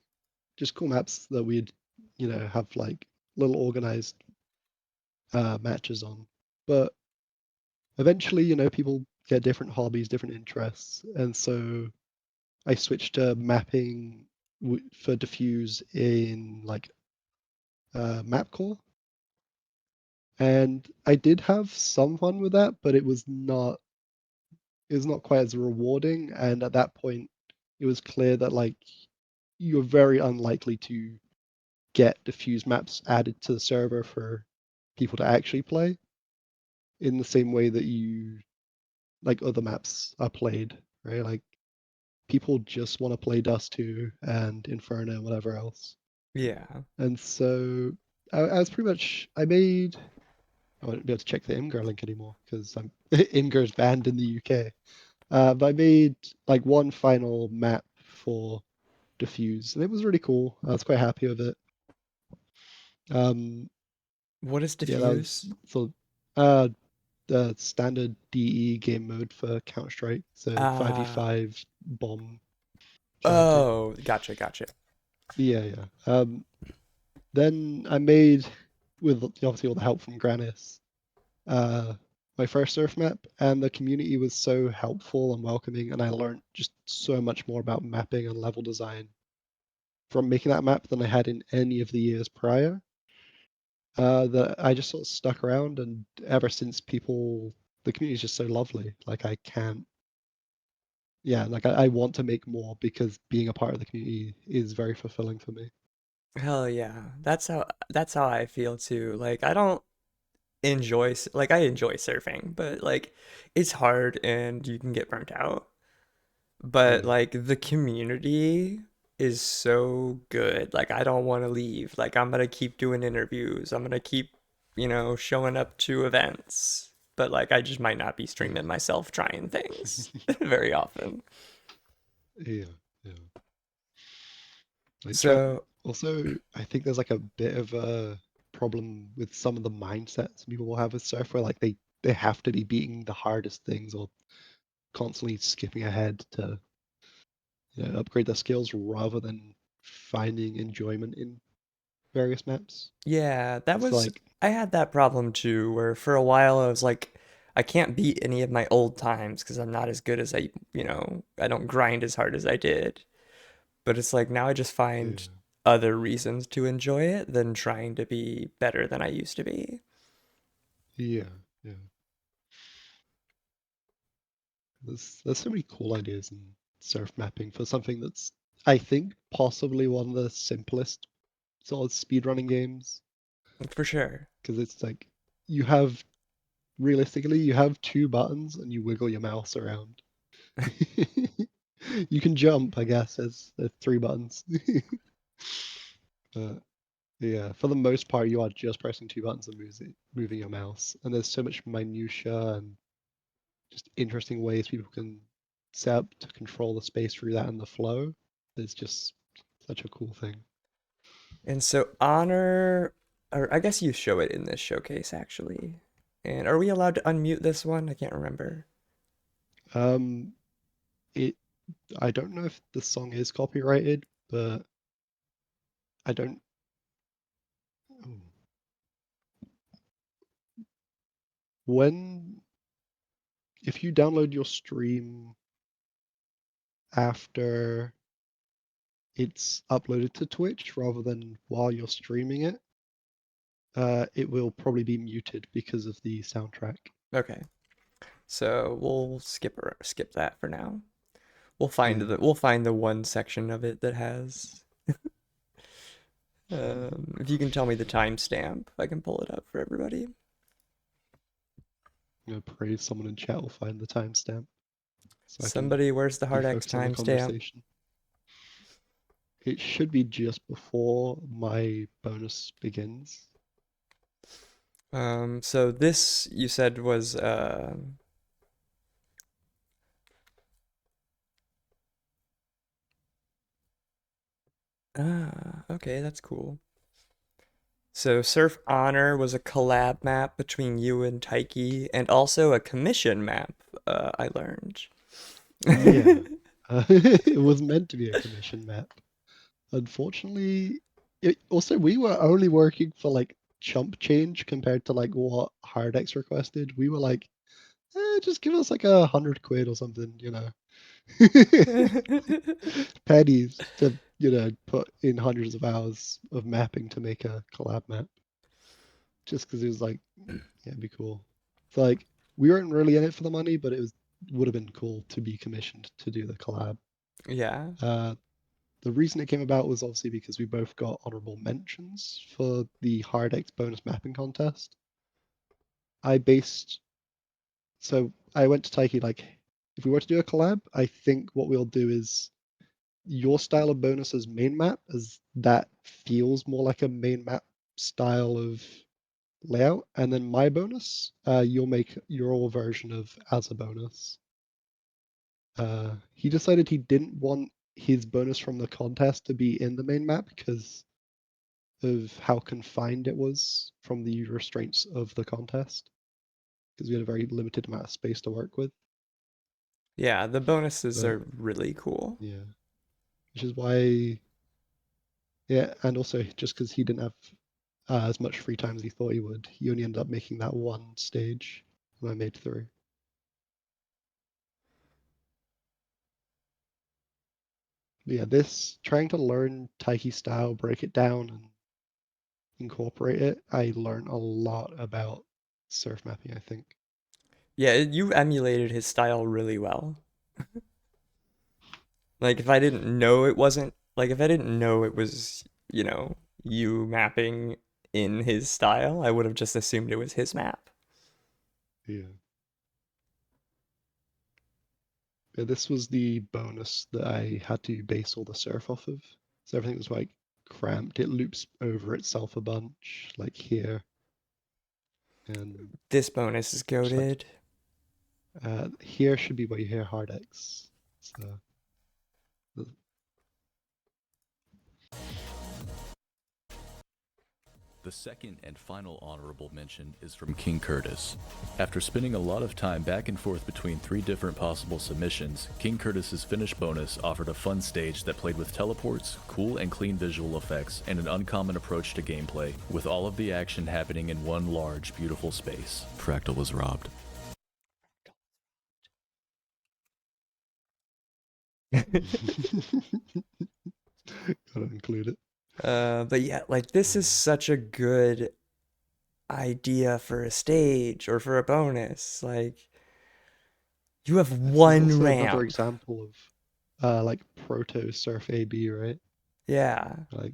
just cool maps that we'd have like little organized matches on. But eventually, people get different hobbies, different interests, and so I switched to mapping for diffuse in like map core, and I did have some fun with that, but it was not quite as rewarding. And at that point, it was clear that like you're very unlikely to get diffuse maps added to the server for people to actually play in the same way that you like other maps are played, right? Like people just want to play Dust 2 and Inferno and whatever else. Yeah. And so I was pretty much I won't be able to check the Imgur link anymore because I'm Imgur's banned in the UK. But I made like one final map for Diffuse, and it was really cool. I was quite happy with it. Um, What is yeah, that diffuse? was sort of the standard DE game mode for Counter Strike. So Uh, 5v5 bomb character. oh, gotcha, gotcha. Yeah, yeah. Then I made, with obviously all the help from Granis, uh, my first surf map, and the community was so helpful and welcoming, and I learned just so much more about mapping and level design from making that map than I had in any of the years prior. That I just sort of stuck around, and ever since the community is just so lovely. Like I can't, yeah, like I want to make more because being a part of the community is very fulfilling for me. Hell yeah. That's how I feel too. Like I don't enjoy like I enjoy surfing, but like it's hard and you can get burnt out. But Yeah, like the community is so good. Like I don't want to leave. Like I'm gonna keep doing interviews. I'm gonna keep, showing up to events. But like I just might not be yeah, streaming myself trying things very often. yeah, yeah. Like try So also, I think there's like a bit of a problem with some of the mindsets people will have with surf, where like they have to be beating the hardest things or constantly skipping ahead to upgrade their skills rather than finding enjoyment in various maps. yeah, It's like, I had that problem too, where for a while I was like, I can't beat any of my old times because I'm not as good as I don't grind as hard as I did. But it's like now I just yeah, find other reasons to enjoy it than trying to be better than I used to be. yeah, yeah. There's so many cool ideas in surf mapping for something that's, I think, possibly one of the simplest sort of speedrunning games, For sure. because it's like you have realistically you have two buttons and you wiggle your mouse around. You can jump, I guess, as three buttons. But yeah, for the most part, you are just pressing two buttons and moving your mouse. And there's so much minutia and just interesting ways people can set up to control the space through that and the flow. It's just such a cool thing. And so honor, or I guess you show it in this showcase actually. And are we allowed to unmute this one? I can't remember. Um, it I don't know if the song is copyrighted, but I don't. Oh. When if you download your stream after it's uploaded to Twitch rather than while you're streaming it, it will probably be muted because of the soundtrack. Okay. So we'll skip that for now. Yeah. We'll find the one section of it that has. If you can tell me the timestamp, I can pull it up for everybody. I'm gonna pray someone in chat will find the timestamp so I can Somebody, where's the be hard X focused on the timestamp? conversation. It should be just before my bonus begins. So this you said was okay, that's cool. So Surf Honor was a collab map between you and Taiki, and also a commission map. I learned. Yeah. It was meant to be a commission map. Unfortunately, also we were only working for like chump change compared to like what Hardex requested. We were like, just give us like 100 quid or something, pennies to, put in hundreds of hours of mapping to make a collab map. Just because it was like, yeah, it'd be cool. It's like we weren't really in it for the money, but it would have been cool to be commissioned to do the collab. Yeah. Uh, The reason it came about was obviously because we both got honorable mentions for the Hard bonus mapping contest. I based, so I went to Taiki like, if we were to do a collab, I think what we'll do is your style of bonus as main map, as that feels more like a main map style of layout, and then my bonus, you'll make your version of as a bonus. He decided he didn't want his bonus from the contest to be in the main map because of how confined it was from the restraints of the contest because we had a very limited amount of space to work with. Yeah, the bonuses But are really cool. yeah, which is why, yeah, and also just because he didn't have as much free time as he thought he would, he only ended up making that one stage, and I made three. Yeah, this trying to learn Taiki style, break it down, and incorporate it, I learned a lot about surf mapping, I think. Yeah, you emulated his style really well. Like if I didn't know it wasn't like if I didn't know it was, you mapping in his style, I would have just assumed it was his map. Yeah. Yeah, this was the bonus that I had to base all the surf off of. So everything was like cramped. It loops over itself a bunch, like here, and This bonus is just like goaded. here should be where you hear hard X. So the- The second and final honorable mention is from King Kurtis. After spending a lot of time back and forth between 3 different possible submissions, King Kurtis's finished bonus offered a fun stage that played with teleports, cool and clean visual effects, and an uncommon approach to gameplay, with all of the action happening in one large, beautiful space. Fractal was robbed. gotta include it. But yeah, like this is Um, such a good idea for a stage or for a bonus. Like you have this is one also another ramp. example of like proto surf AB, right? Yeah. Like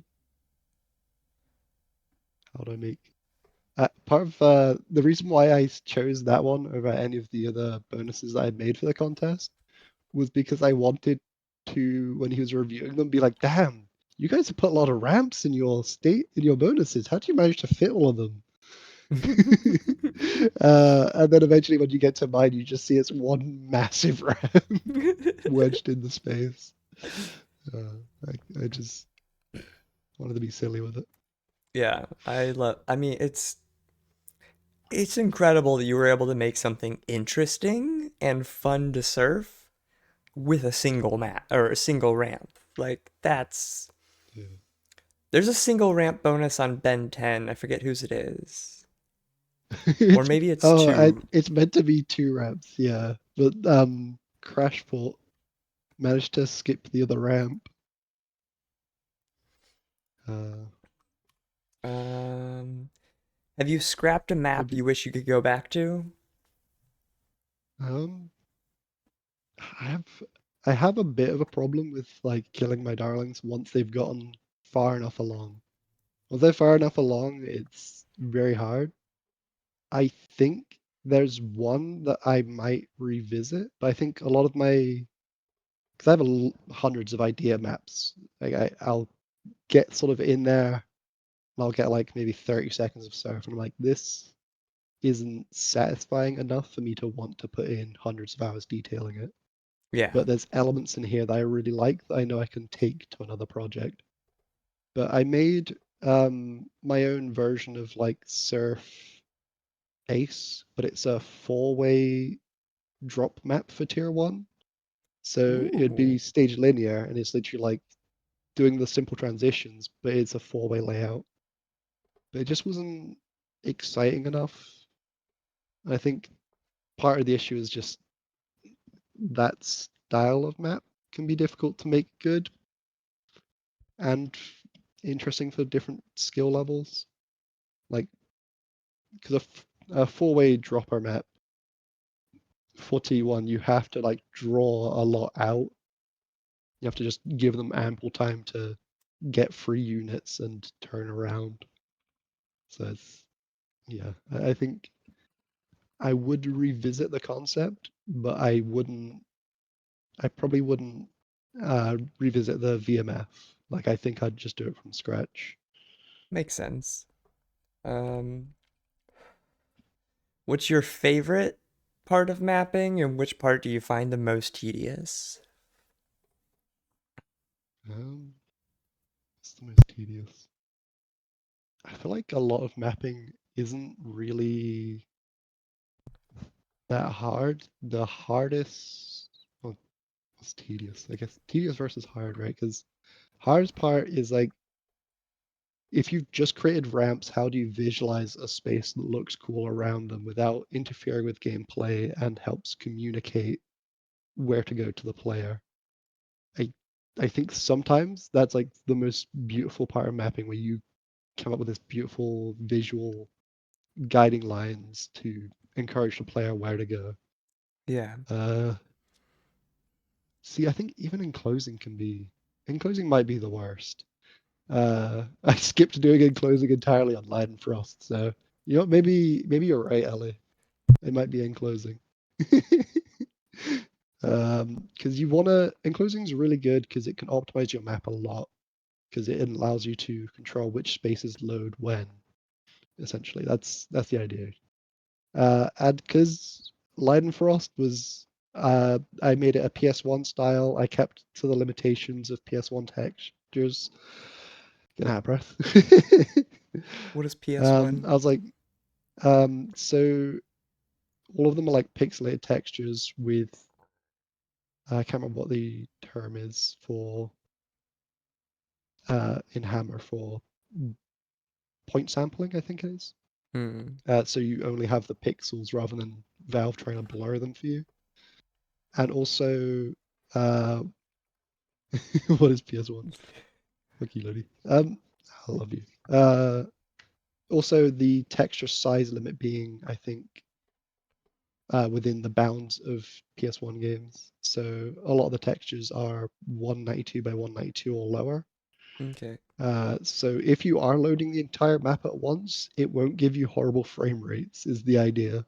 how do I make part of the reason why I chose that one over any of the other bonuses that I made for the contest was because I wanted to, when he was reviewing them, be like, damn, you guys have put a lot of ramps in your bonuses. How do you manage to fit all of them? And then eventually, when you get to mine, you just see it's one massive ramp wedged in the space. I just wanted to be silly with it. Yeah, I mean, it's incredible that you were able to make something interesting and fun to surf with a single map or a single ramp. Like that's Yeah. there's a single ramp bonus on Ben 10. I forget whose it is. Or It's maybe it's two. it's meant to be 2 ramps, yeah. But Crashport managed to skip the other ramp. Uh, Um, have you scrapped a map maybe you wish you could go back to? um I have I have a bit of a problem with like killing my darlings once they've gotten far enough along. Once they're far enough along, it's very hard. I think there's one that I might revisit, but I think a lot of my because I have hundreds of idea maps. Like I'll get sort of in there and I'll get like maybe 30 seconds of surf and I'm like, this isn't satisfying enough for me to want to put in hundreds of hours detailing it. Yeah. But there's elements in here that I really like that I know I can take to another project. But I made my own version of like Surf Ace, but it's a 4-way drop map for tier 1. So it'd be Ooh, stage linear and it's literally like doing the simple transitions, but it's a 4-way layout. But it just wasn't exciting enough. I think part of the issue is just that style of map can be difficult to make good and interesting for different skill levels. Like, because a 4-way dropper map for T1, you have to like draw a lot out. You have to just give them ample time to get free units and turn around. So it's, yeah, I think I would revisit the concept, but I probably wouldn't revisit the VMF. Like, I think I'd just do it from scratch. makes sense. Um, what's your favorite part of mapping and which part do you find the most tedious? It's the most tedious. I feel like a lot of mapping isn't really that hard. The hardest, well, what's tedious? I guess tedious versus hard, right? Because hardest part is like if you've just created ramps, how do you visualize a space that looks cool around them without interfering with gameplay and helps communicate where to go to the player? I I think sometimes that's like the most beautiful part of mapping, where you come up with this beautiful visual guiding lines to encourage the player where to go. Yeah. Uh, See, I think even enclosing might be the worst. I skipped doing enclosing entirely on Light and Frost, so you know maybe you're right, Ellie. It might be enclosing. Because you wanna enclosing is really good because it can optimize your map a lot because it allows you to control which spaces load when. Essentially, that's the idea. And because Leidenfrost was, I made it a PS1 style. I kept to the limitations of PS1 textures. Get out of breath. What is PS1? I was like, so all of them are like pixelated textures with, I can't remember what the term is for, in Hammer for point sampling, I think it is. Hmm. So you only have the pixels rather than Valve trying to blur them for you. And also, uh, what is PS1? Fuck you, Lodi. I love you. Also, the texture size limit being, I think, within the bounds of PS1 games. So a lot of the textures are 192 by 192 or lower. Okay. So if you are loading the entire map at once, it won't give you horrible frame rates, is the idea.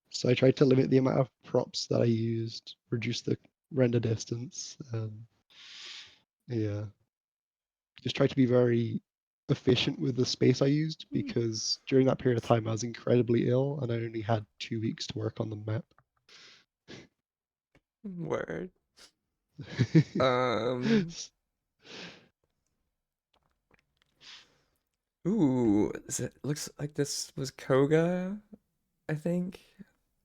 So I tried to limit the amount of props that I used, reduce the render distance. Yeah, just try to be very efficient with the space I used because during that period of time I was incredibly ill and I only had 2 weeks to work on the map. Word. Um. Ooh. Looks like this was Koga, I think.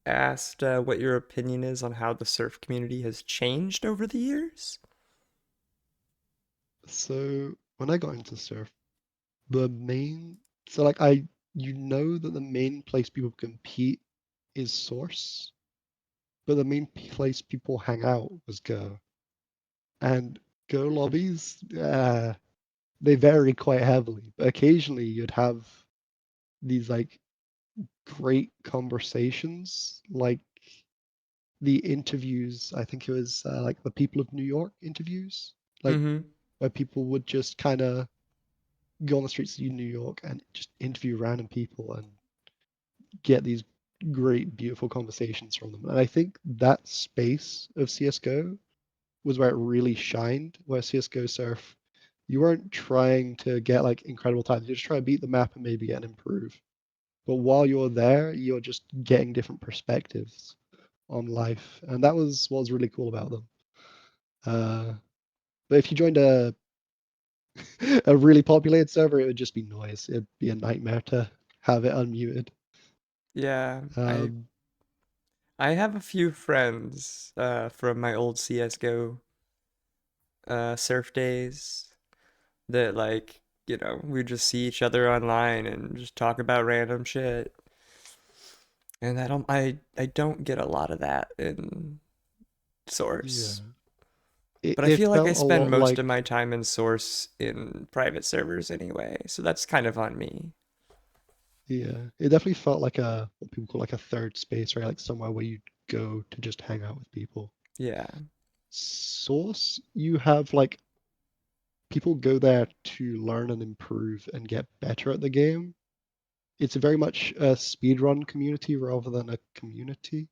Asked what your opinion is on how the surf community has changed over the years. So when I got into surf, the main so like I you know that the main place people compete is Source, but the main place people hang out was Go. And Go lobbies, they vary quite heavily. But occasionally you'd have these like great conversations, like the interviews. I think it was like the People of New York interviews, like Mm-hmm. where people would just kind of go on the streets of New York and just interview random people and get these great, beautiful conversations from them. And I think that space of CS:GO was where it really shined. Where CS:GO Surf, you weren't trying to get like incredible times. You're just trying to beat the map and maybe get an improve. But while you're there, you're just getting different perspectives on life, and that was what was really cool about them. Uh, but if you joined a really populated server, it would just be noise. It'd be a nightmare to have it unmuted. Yeah, I Um, I have a few friends from my old CS:GO surf days that we just see each other online and just talk about random shit. And I don't get a lot of that in yeah, Source. it, But I it feel like I felt a spend lot most of like my time in Source in private servers anyway, so that's kind of on me. yeah, it definitely felt like a what people call like a third space, right? Like somewhere where you'd go to just hang out with people. Yeah. Source, you have like people go there to learn and improve and get better at the game. It's very much a speedrun community rather than a community.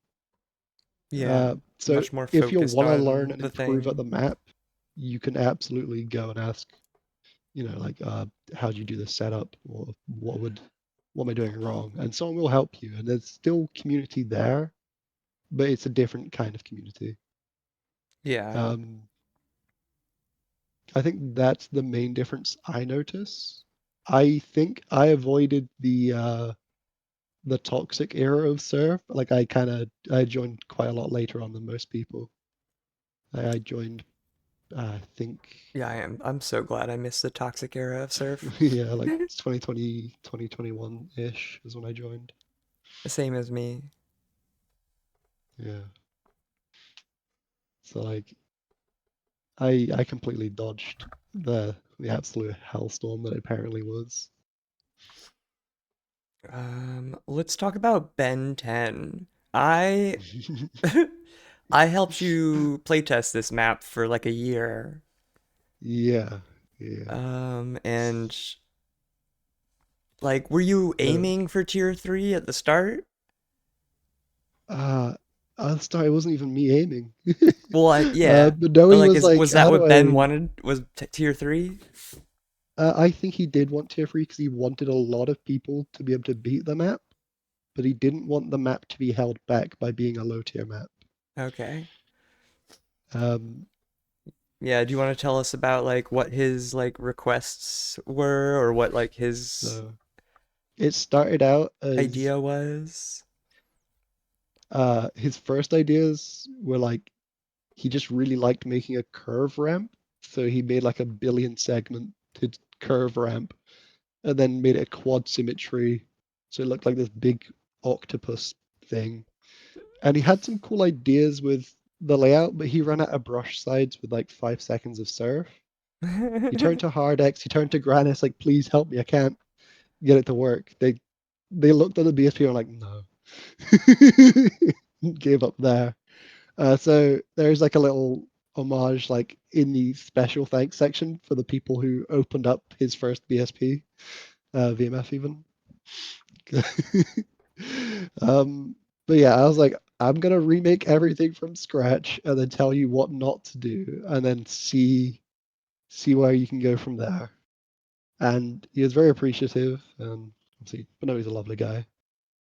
Yeah. So Much more if you focused want to learn on and the improve at the thing. map, you can absolutely go and ask, how do you do this setup, or what am I doing wrong? And someone will help you. And there's still community there, but it's a different kind of community. Yeah. Um, I think that's the main difference I notice. I think I avoided the toxic era of Surf. Like I joined quite a lot later on than most people. I joined, I think, Yeah, I am. I'm so glad I missed the toxic era of surf. yeah, like 2020, 2021-ish is when I joined. Same as me. Yeah. So like I completely dodged the absolute hellstorm that it apparently was. Let's talk about Ben 10. I I helped you playtest this map for like a year. Yeah, yeah. And like, were you Uh, aiming for tier 3 at the start? uh, at the start, it wasn't even me aiming. Well, yeah. But no, But he like, was is like, was that how do what Ben I? wanted? Was tier 3? I think he did want tier 3 because he wanted a lot of people to be able to beat the map, but he didn't want the map to be held back by being a low tier map. Okay. Um, Yeah, do you want to tell us about like what his like requests were or what like his so it started out as idea was? his first ideas were like he just really liked making a curve ramp, so he made like a billion segmented curve ramp, and then made it a quad symmetry, so it looked like this big octopus thing. And he had some cool ideas with the layout, but he ran out of brush sides with like 5 seconds of surf. He turned to hard X, he turned to Granis, like, please help me, I can't get it to work. They looked at the BSP and were like, no. Gave up there. So there's like a little homage, like in the special thanks section for the people who opened up his first BSP, VMF even. um, but yeah, I was like, I'm gonna remake everything from scratch and then tell you what not to do, and then see where you can go from there. And he was very appreciative, and obviously, but no, he's a lovely guy.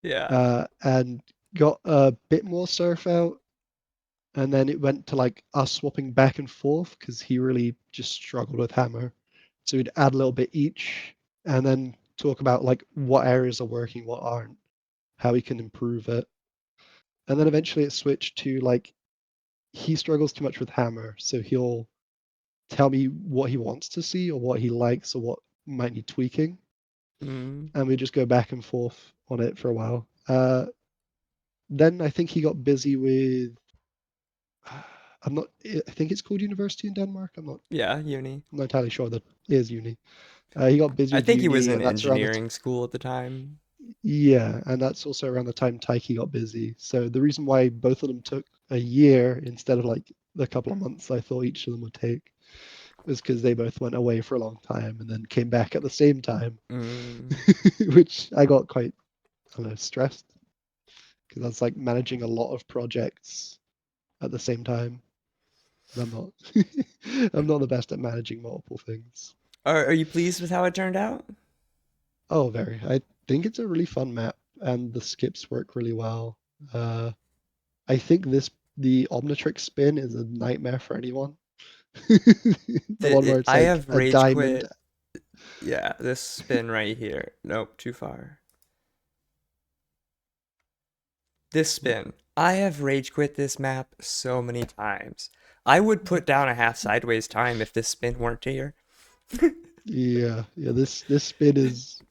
Yeah. And got a bit more surf out, and then it went to like us swapping back and forth because he really just struggled with hammer. So we'd add a little bit each, and then talk about like what areas are working, what aren't, how we can improve it. And then eventually it switched to like he struggles too much with hammer, so he'll tell me what he wants to see or what he likes or what might need tweaking, Mm. and we just go back and forth on it for a while. Then I think he got busy with I'm not. I think it's called university in Denmark. Yeah, uni. I'm not entirely sure that is uni. He got busy I with think he was uni, in and that's around the engineering school at the time. yeah, and that's also around the time Taiki got busy. So the reason why both of them took a year instead of like the couple of months I thought each of them would take was because they both went away for a long time and then came back at the same time, Mm. which I got quite, I don't know, stressed because that's like managing a lot of projects at the same time. And I'm not, I'm not the best at managing multiple things. Are you pleased with how it turned out? Oh, very. I think it's a really fun map, and the skips work really well. Uh, I think the Omnitrix spin is a nightmare for anyone. The one where it's I like have a rage diamond. quit. Yeah, this spin right here. Nope, too far. This spin. I have rage quit this map so many times. I would put down a half sideways time if this spin weren't here. Yeah, yeah. This spin is.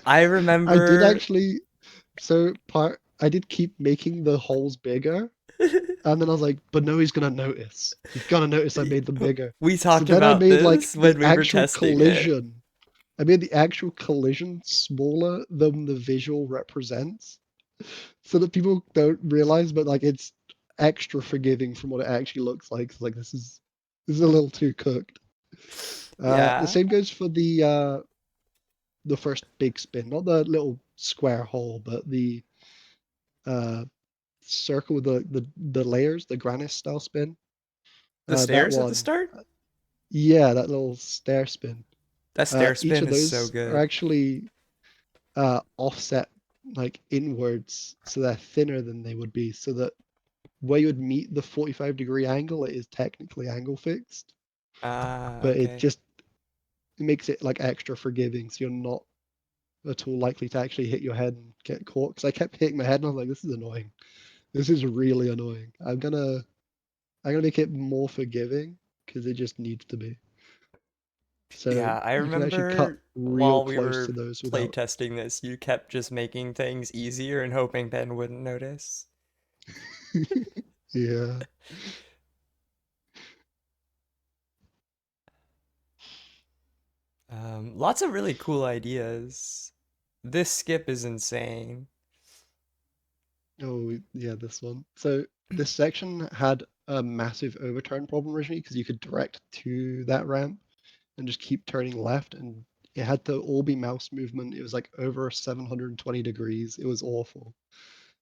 I I did remember. actually. So part I did keep making the holes bigger, and then I was like, but no, he's gonna notice. He's gonna notice I made them bigger. We So talked then I about made like this the when we were actual testing it. collision. I made the actual collision smaller than the visual represents, so that people don't realize, but like it's extra forgiving from what it actually looks like. It's like this is a little too cooked. The Yeah. same goes for the first big spin, not the little square hole, but the uh circle with the layers, the Granis style spin. The That stairs at the one, start? yeah, that little stair spin. That stair Each spin of is so those are good. actually offset like inwards, so they're thinner than they would be, so that where you would meet the 45-degree angle, it is technically angle fixed, Ah, but okay. it makes it like extra forgiving, so you're not at all likely to actually hit your head and get caught. Because I kept hitting my head, and I was like, "This is annoying. This is really annoying. I'm gonna make it more forgiving because it just needs to be. So Yeah, I you can actually cut remember real while we close to were those without. playtesting this, you kept just making things easier and hoping Ben wouldn't notice. Yeah. Lots of really cool ideas. This skip is insane. Oh, yeah, this one. So this section had a massive overturn problem originally because you could direct to that ramp and just keep turning left, and it had to all be mouse movement. It was like over 720 degrees. It was awful.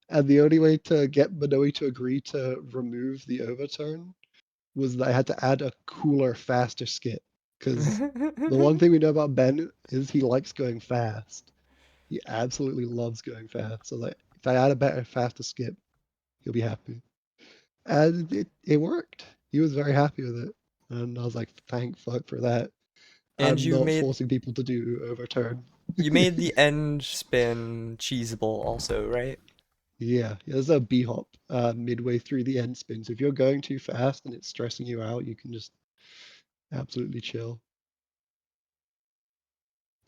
And the only way to get Minoe to agree to remove the overturn was that I had to add a cooler, faster skip. Because the one thing we know about Ben is he likes going fast. He absolutely loves going fast. So like, if I add a better, faster skip, he'll be happy. And it worked. He was very happy with it. And I was like, thank fuck for that. And I'm you not made forcing people to do overturn. you made the end spin cheesable also, right? Yeah, there's a B hop midway through the end spin. So if you're going too fast and it's stressing you out, you can just absolutely chill.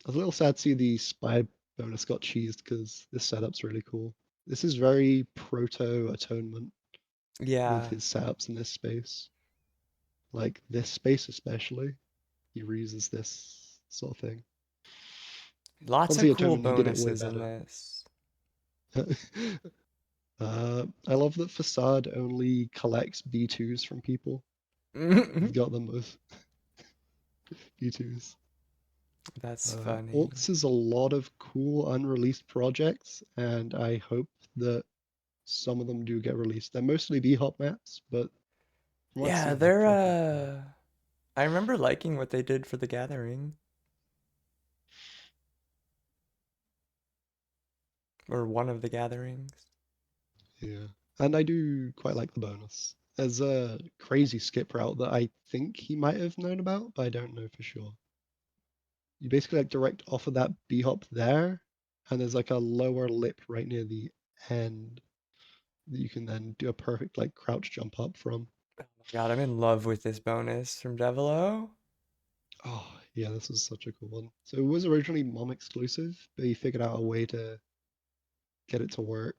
I was a little sad to see the spy bonus got cheesed because this setup's really cool. This is very proto atonement with Yeah. his setups in this space. Like this space especially, he reuses this sort of thing. Lots of Obviously, cool atonement, he did it way bonuses in better. this. I love that Facade only collects B2s from people. He's got the most B2s. That's funny. Orcs is a lot of cool unreleased projects, and I hope that some of them do get released. They're mostly B-hop maps, but from what I've Yeah, seen, they're pretty cool. I remember liking what they did for the Gathering, or one of the gatherings. Yeah, and I do quite like the bonus. There's a crazy skip route that I think he might have known about, but I don't know for sure. You basically like direct off of that B-hop there, and there's like a lower lip right near the end that you can then do a perfect like crouch jump up from. Oh my God, I'm in love with this bonus from Devilo. Oh, yeah, this was such a cool one. So it was originally mom exclusive, but he figured out a way to get it to work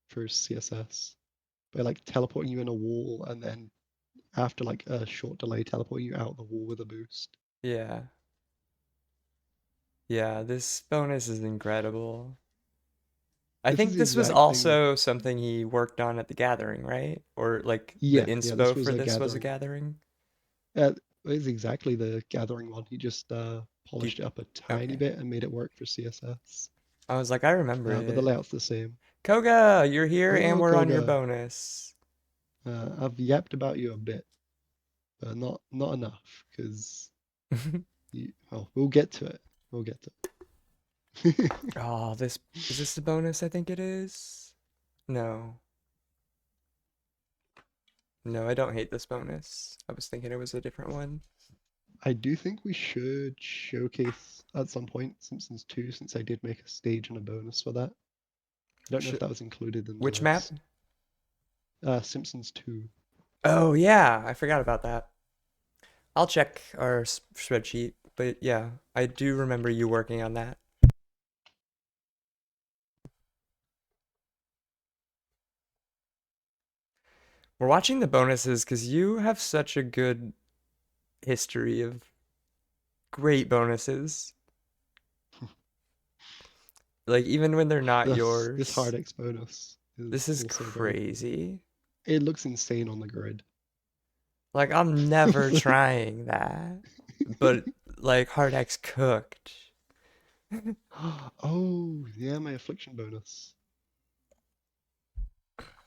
for CSS by like teleporting you in a wall and then after like a short delay teleporting you out the wall with a boost. Yeah. Yeah, this bonus is incredible. I This is think the this was exact thing. also something he worked on at the Gathering, right? Or like the Yeah, this inspo was for a this was a gathering. Gathering? It is exactly the gathering one. He just Do polished it up a tiny okay. bit and made it work for CSS. I was like, I remember But the it. layout's the same. Koga, you're here and Oh, we're on your Koga, bonus. I've yapped about you a bit, but not enough because oh, we'll get to it. We'll get to it. Oh, this is this the bonus I think it is? No. No, I don't hate this bonus. I was thinking it was a different one. I do think we should showcase at some point Simpsons 2 since I did make a stage and a bonus for that. I don't know Sh if that was included in the Which map? list. Simpsons 2. Oh, yeah, I forgot about that. I'll check our spreadsheet, but yeah, I do remember you working on that. We're watching the bonuses because you have such a good history of great bonuses. Like, even when they're not This yours. hard X bonus This is is also very cool. crazy. It looks insane on the grid. Like, I'm never trying that. But, like, Hard X cooked. Oh, yeah, my affliction bonus.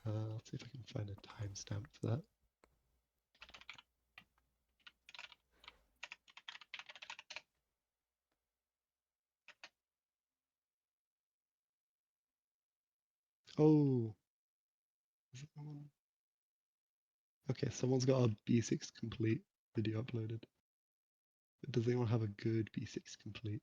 Let's see if I can find a timestamp for that. Oh, is it the one? Okay, someone's got a B6 complete video uploaded. But does anyone have a good B6 complete?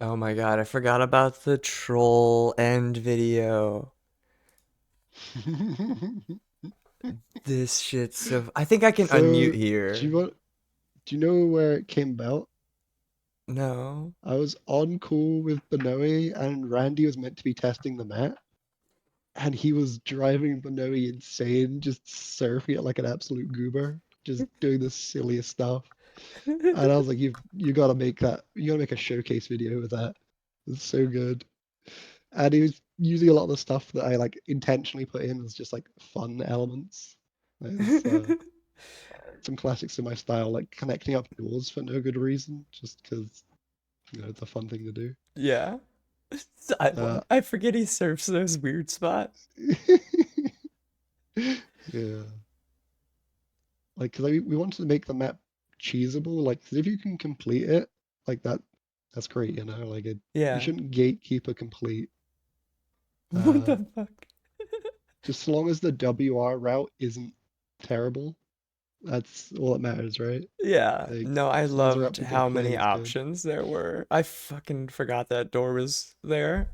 Oh my god, I forgot about the troll end video. This shit's so. I think I can So, unmute do you here. want? Do you know where it came about? No. I was on call with Benoe and Randy was meant to be testing the map. And he was driving Benoe insane, just surfing it like an absolute goober, just doing the silliest stuff. And I was like, you gotta make that, you gotta make a showcase video with that. It's so good. And he was using a lot of the stuff that I like intentionally put in as just like fun elements. There's some classics in my style, like connecting up doors for no good reason, just because it's a fun thing to do. Yeah. Uh, I forget he surfs those weird spots. yeah, like because we wanted to make the map cheesable. Like 'cause if you can complete it, like that's great. Like you Yeah. shouldn't gatekeep a complete. What Uh, the fuck? just as long as the WR route isn't terrible, that's all that matters, right? Yeah. Like No, I as long as the loved route people are how playing many is good. options there were. I fucking forgot that door was there.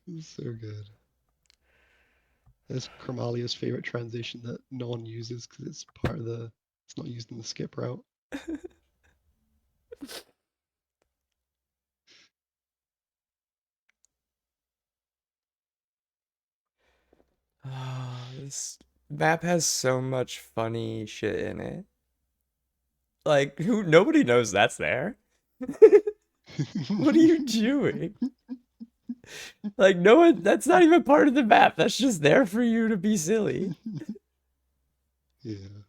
It's so good. That's Chromalia's favorite transition that no one uses because it's part of the. It's not used in the skip route. Oh, this map has so much funny shit in it. Like, who nobody knows that's there. What are you doing? Like, no one, that's not even part of the map. That's just there for you to be silly. Yeah.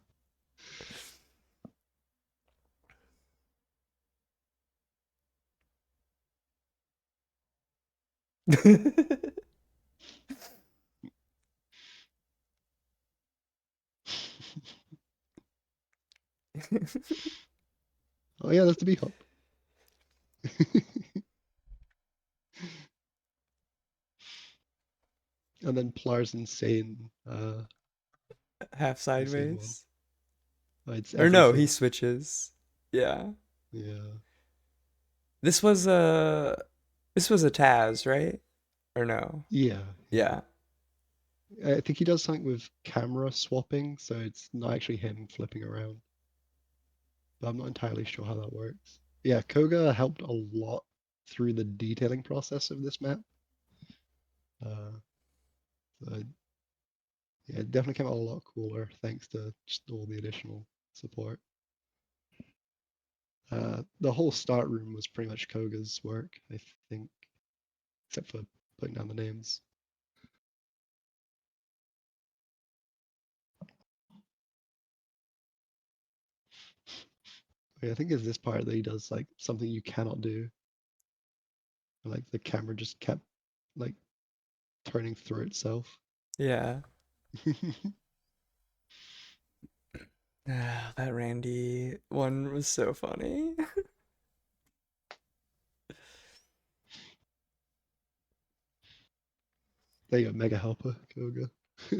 Oh yeah, that's the B hop. And then Plar's insane, Half insane one. sideways. It's Or no, he everything. switches. Yeah. Yeah. This was a this was a Taz, right? Or no? Yeah, yeah. Yeah. I think he does something with camera swapping, so it's not actually him flipping around. But I'm not entirely sure how that works. Yeah, Koga helped a lot through the detailing process of this map. Uh, so yeah, it definitely came out a lot cooler thanks to just all the additional support. The whole start room was pretty much Koga's work, I think, except for putting down the names. Yeah, I think it's this part that he does like something you cannot do. Like the camera just kept like turning through itself. Yeah. Ah, that Randy one was so funny. There you go, Mega Helper, Koga.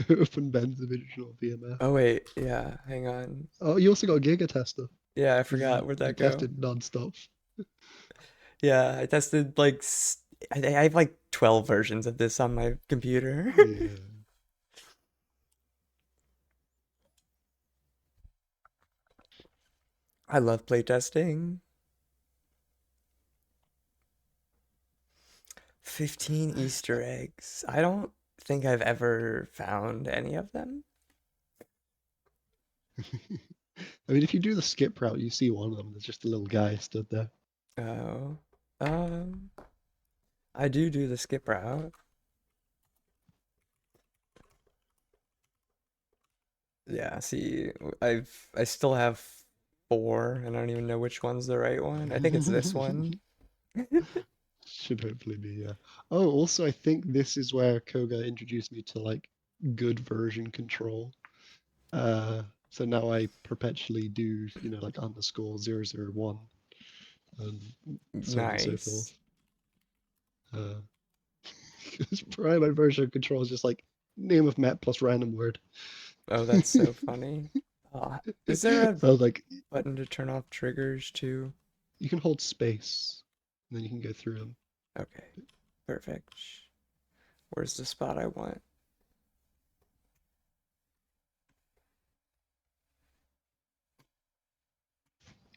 Open Ben's original VMF. Oh wait, yeah, hang on. Oh, you also got a Giga Tester. Yeah, I Because forgot. Where'd you that go? tested non-stop. Yeah, I tested like I have like 12 versions of this on my computer. Yeah. I love playtesting. 15 Easter eggs. I don't think I've ever found any of them. I mean, if you do the skip route, you see one of them. There's just a little guy stood there. Oh. Um, I do the skip route. Yeah, see, I still have four, and I don't even know which one's the right one. I think it's this one. Should hopefully be, yeah. Oh, also, I think this is where Koga introduced me to like good version control. So now I perpetually do, like underscore 001 and so on and so Nice. forth. Uh, because probably my version control is just like name of map plus random word. Oh, that's so funny. Is there a So I was like, button to turn off triggers too? you can hold space, and then you can go through them. Okay, perfect. Where's the spot I want?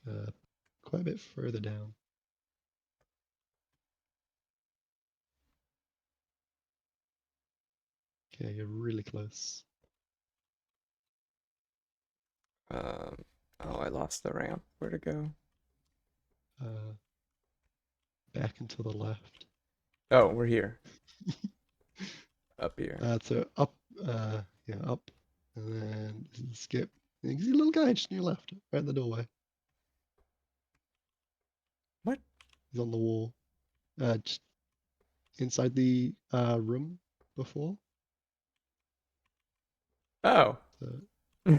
Uh, quite a bit further down. Okay, you're really close. Um, oh, I lost the ramp. Where to go? Uh, back and to the left. Oh, we're here. Up here. So up, yeah, up, and then skip. You can see a little guy just on your left, right in the doorway. What? He's on the wall, just inside the room before. Oh. So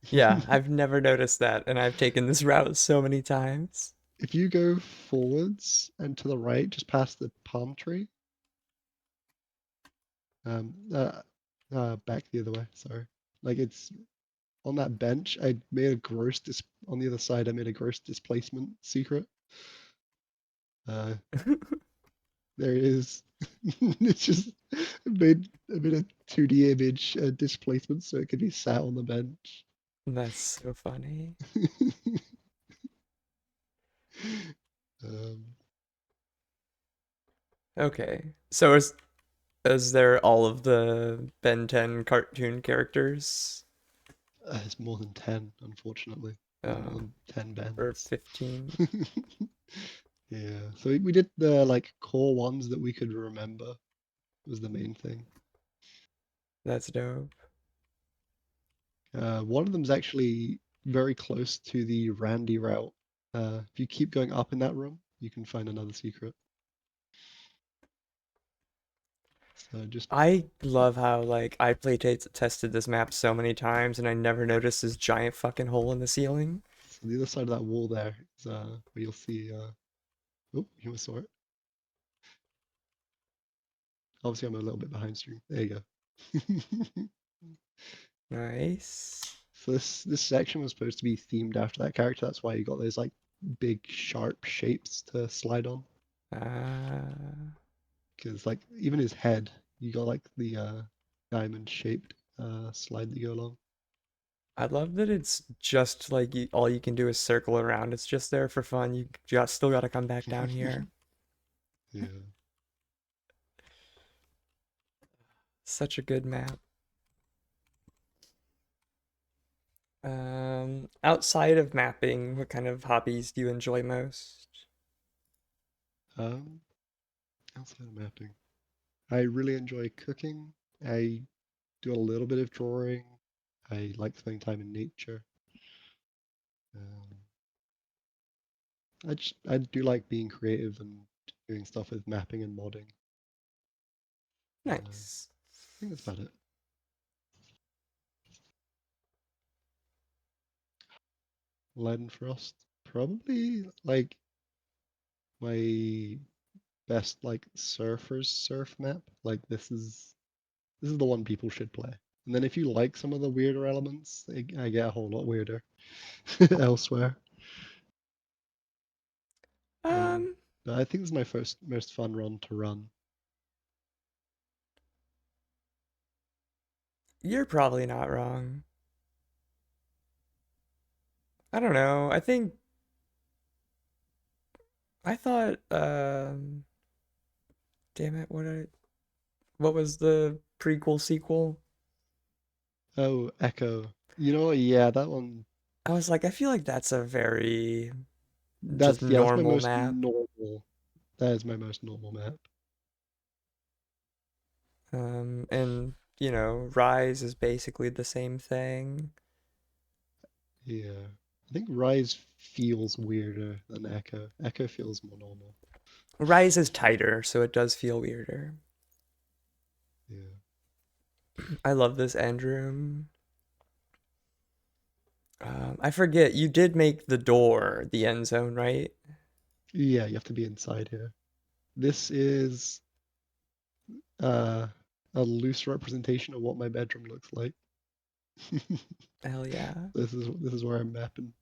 Yeah, I've never noticed that, and I've taken this route so many times. if you go forwards and to the right, just past the palm tree, um, uh, back the other way. Sorry, like it's on that bench. I made a gross dis on the other side. I made a gross displacement secret. Uh, there it is. It's just I made a 2D image displacement so it could be sat on the bench. That's so funny. Um, Okay. So is there all of the Ben 10 cartoon characters? it's more than 10, unfortunately. There's more Uh, than 10 or bands. 15? Yeah, so we did the like core ones that we could remember was the main thing. That's dope. One of them's actually very close to the Randy route. If you keep going up in that room, you can find another secret. So just I love how like I tested this map so many times and I never noticed this giant fucking hole in the ceiling. so the other side of that wall there is where you'll see. Oh, you almost saw it. Obviously, I'm a little bit behind stream. There you go. Nice. So this section was supposed to be themed after that character. That's why you got those like big sharp shapes to slide on. Uh, Because like even his head, you got like the diamond shaped slide that go along. I love that it's just like all you can do is circle around. It's just there for fun. You just still got to come back down here. Yeah. Such a good map. Outside of mapping, what kind of hobbies do you enjoy most? Um, outside of mapping, I really enjoy cooking. I do a little bit of drawing. I like spending time in nature. Um, I do like being creative and doing stuff with mapping and modding. I Nice. think that's about it. Frost, probably like my best like surfers surf map. Like this is the one people should play. And then if you like some of the weirder elements, I get a whole lot weirder elsewhere. Um, Um, but I think this is my first most fun run to run. you're probably not wrong. I don't know. I thought damn it, what was the prequel sequel? Oh, Echo. You know what? Yeah, that one. I was like, I feel like that's a very just Yeah, that's my normal most map. normal. That is my most normal map. And Rise is basically the same thing. Yeah. I think Rise feels weirder than Echo. Echo feels more normal. Rise is tighter, so it does feel weirder. Yeah. I love this end room. I forget, you did make the door the end zone, right? Yeah, you have to be inside here. This is uh, a loose representation of what my bedroom looks like. Hell yeah. This is where I'm mapping.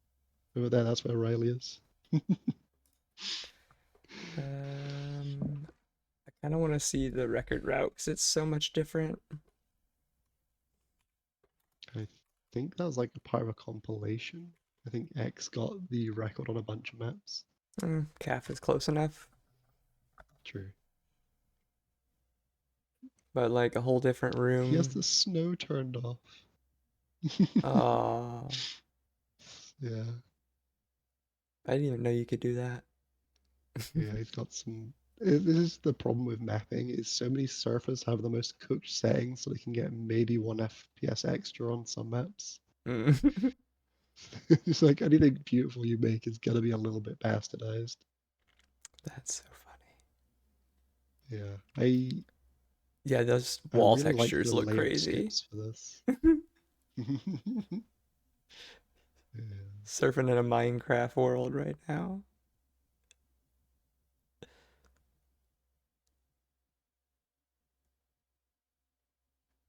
Over there, that's where Riley is. I kind of want to see the record route because it's so much different. I think that was like a part of a compilation. I think X got the record on a bunch of maps. Calf is close enough, True. but like a whole different He has the room. snow turned off. Oh, Yeah, I didn't even know you could do that. yeah, he's got some. This is the problem with mapping: is so many surfers have the most cooked settings, so they can get maybe 1 FPS extra on some maps. Mm. It's like anything beautiful you make is gonna be a little bit bastardized. That's so Yeah, funny. Yeah, those I wall really like textures the look layered crazy. skips for this. Yeah. Surfing in a Minecraft world right now.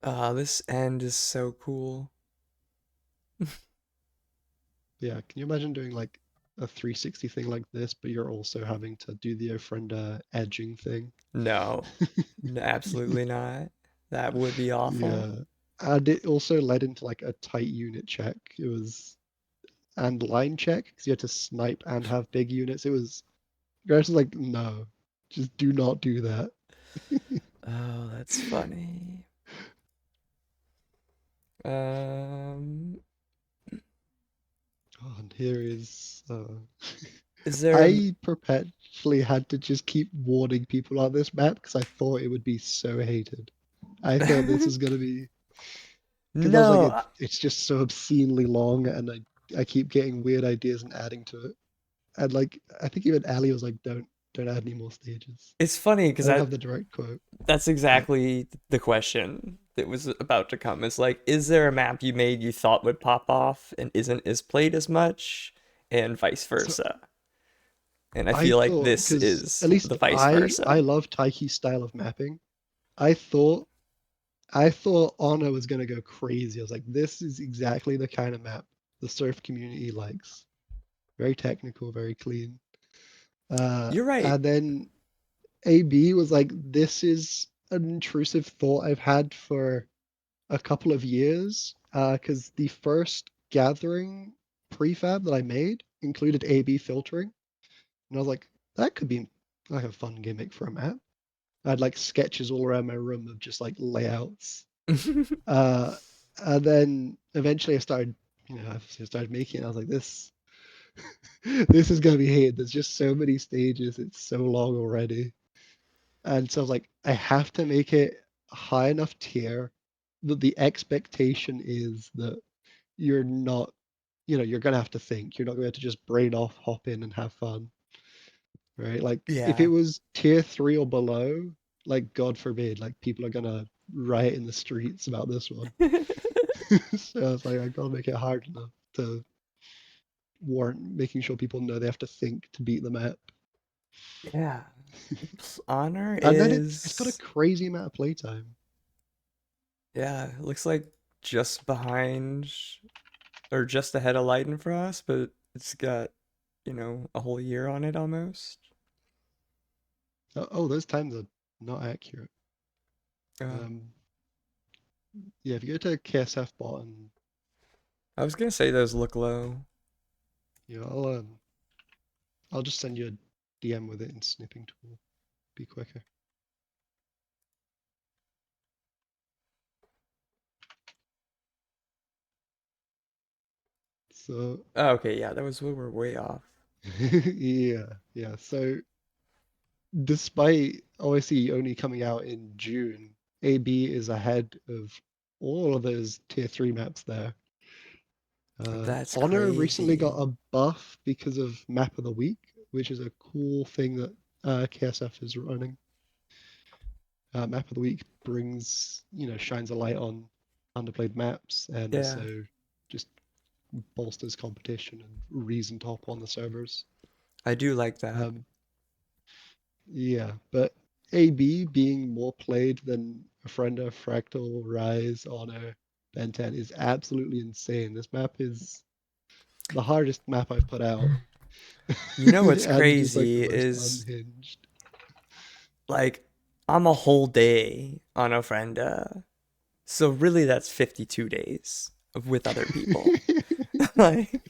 This end is so cool. Yeah, can you imagine doing like a 360 thing like this, but you're also having to do the Ofrenda edging thing? No, absolutely not. That would be awful. Yeah. And it also led into like a tight unit check. And line check because you had to snipe and have big units. Guys was like, no, just do not do that. Oh, that's funny. Um, Oh, and here is is there a I perpetually had to just keep warning people on this map because I thought it would be so hated. I thought this was gonna be because I was like, no? it's just so obscenely long, and I keep getting weird ideas and adding to it. And like, I think even Ali was like, don't add any more stages. It's funny I because don't have the direct quote, that's but exactly the question that was about to come. It's like, is there a map you made you thought would pop off and isn't as played as much, and vice so versa? And I I feel like thought this because is at least the vice I versa. love Taiki's style of mapping. I thought I thought Honor was gonna go crazy. I was like, this is exactly the kind of map the surf community likes. Very technical, very clean. You're right. And then AB was like, this is an intrusive thought I've had for a couple of years. Because the first gathering prefab that I made included AB filtering. And I was like, that could be like a fun gimmick for a map. I had like sketches all around my room of just like layouts. Uh, and then eventually I started making it. I was like, this is gonna be hated. There's just so many stages. It's so long already. And so I was like, I have to make it high enough tier that the expectation is that you're not, you're gonna have to think. You're not going to just brain off, hop in, and have fun, right? Like if it Yeah. was tier 3 or below, like God forbid, like people are gonna riot in the streets about this one. So I was like, I gotta make it hard enough to warrant making sure people know they have to think to beat the map. Yeah. Honor And then it's got a is, crazy amount of playtime. yeah, it looks like just behind or just ahead of Leidenfrost, but it's got, a whole year on it almost. Oh, those times are not accurate. Uh, Um, yeah, if you go to KSF bot and I was gonna say those look low. you know, I'll just send you a DM with it in snipping tool. Be quicker. So Oh, okay, yeah, that was we were way off. yeah, yeah. So despite obviously only coming out in June, AB is ahead of all of those tier 3 maps there. That's Honor recently got crazy. a buff because of Map of the Week, which is a cool thing that KSF is running. Map of the Week shines a light on underplayed maps and Yeah, also just bolsters competition and reason to hop on the servers. I do like that. Um, yeah, but AB being more played than Ofrenda, Fractal, Rise, Honor, Ben 10 is absolutely insane. This map is the hardest map I've put out. You know what's And just like the crazy most is unhinged. like I'm a whole day on Ofrenda. So really that's 52 days with other people. Like,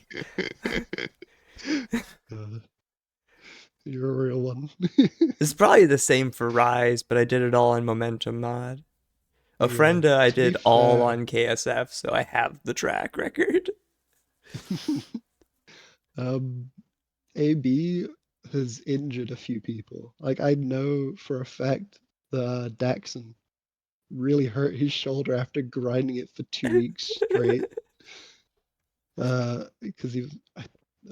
Uh, you're a real one. it's probably the same for Rise, but I did it all in Momentum mod. Yeah, Ofrenda I to be did all fair, on KSF, so I have the track record. um, AB has injured a few people. Like I know for a fact that Daxon really hurt his shoulder after grinding it for 2 weeks straight. Because he was,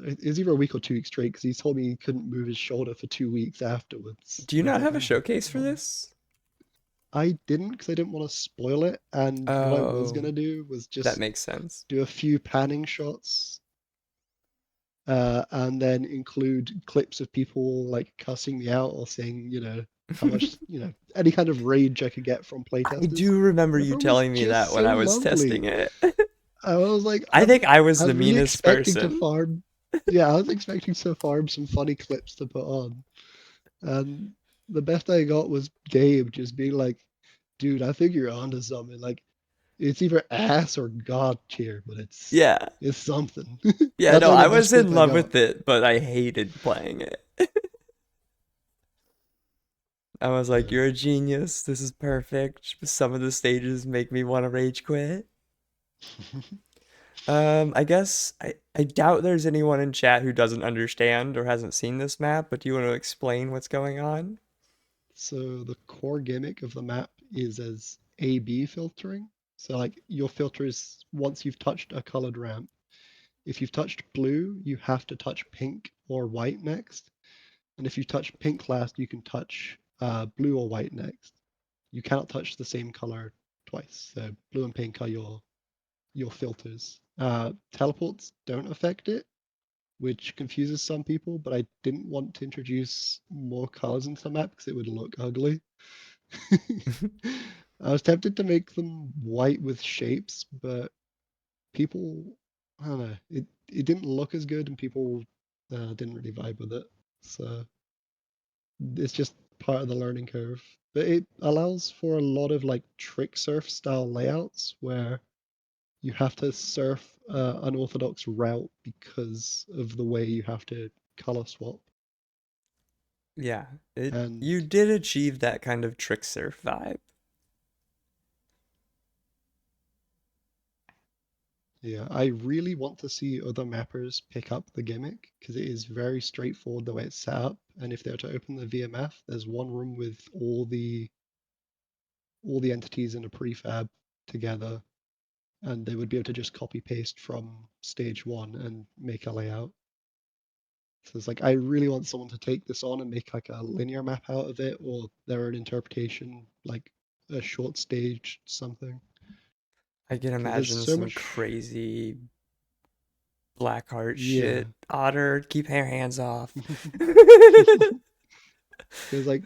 it was either a week or 2 weeks straight. Because he told me he couldn't move his shoulder for 2 weeks afterwards. Do you And I was not like, have a oh, showcase for God. this? I didn't because I didn't want to spoil it. And what I was Oh, gonna do was that just makes sense. do a few panning shots, and then include clips of people like cussing me out or saying, how much, any kind of rage I could get from I playtesters. do remember And you everyone was telling me that just when so I was testing lovely. it. I was like, I think I was I the was really meanest expecting to person. farm. Yeah, I was expecting to farm some funny clips to put on. And the best I got was Gabe just being like, dude, I think you're onto something. Like, it's either ass or god tier, but it's Yeah. it's something. Yeah, That's no, like I the best was clip in I love got. with it, but I hated playing it. I was like, Yeah. you're a genius. This is perfect. Some of the stages make me want to rage quit. I guess I doubt there's anyone in chat who doesn't understand or hasn't seen this map, but do you want to explain what's going on? So the core gimmick of the map is as A/B filtering. So like your filter is once you've touched a colored ramp. If you've touched blue, you have to touch pink or white next. And if you touch pink last, you can touch blue or white next. You cannot touch the same color twice. So blue and pink are your filters. Teleports don't affect it, which confuses some people, but I didn't want to introduce more colors into the map because it would look ugly. I was tempted to make them white with shapes, but people, I don't know, it didn't look as good and people didn't really vibe with it. So it's just part of the learning curve. But it allows for a lot of like trick surf style layouts where you have to surf an orthodox route because of the way you have to color swap. Yeah, it And you did achieve that kind of trick surf vibe. yeah, I really want to see other mappers pick up the gimmick because it is very straightforward the way it's set up. And if they were to open the VMF, there's one room with all the entities in a prefab together, and they would be able to just copy paste from stage one and make a layout. So it's like I really want someone to take this on and make like a linear map out of it or their own interpretation, like a short stage something. I can Because there's imagine so some much, crazy Blackheart yeah. shit. Otter, keep your hands off. Because like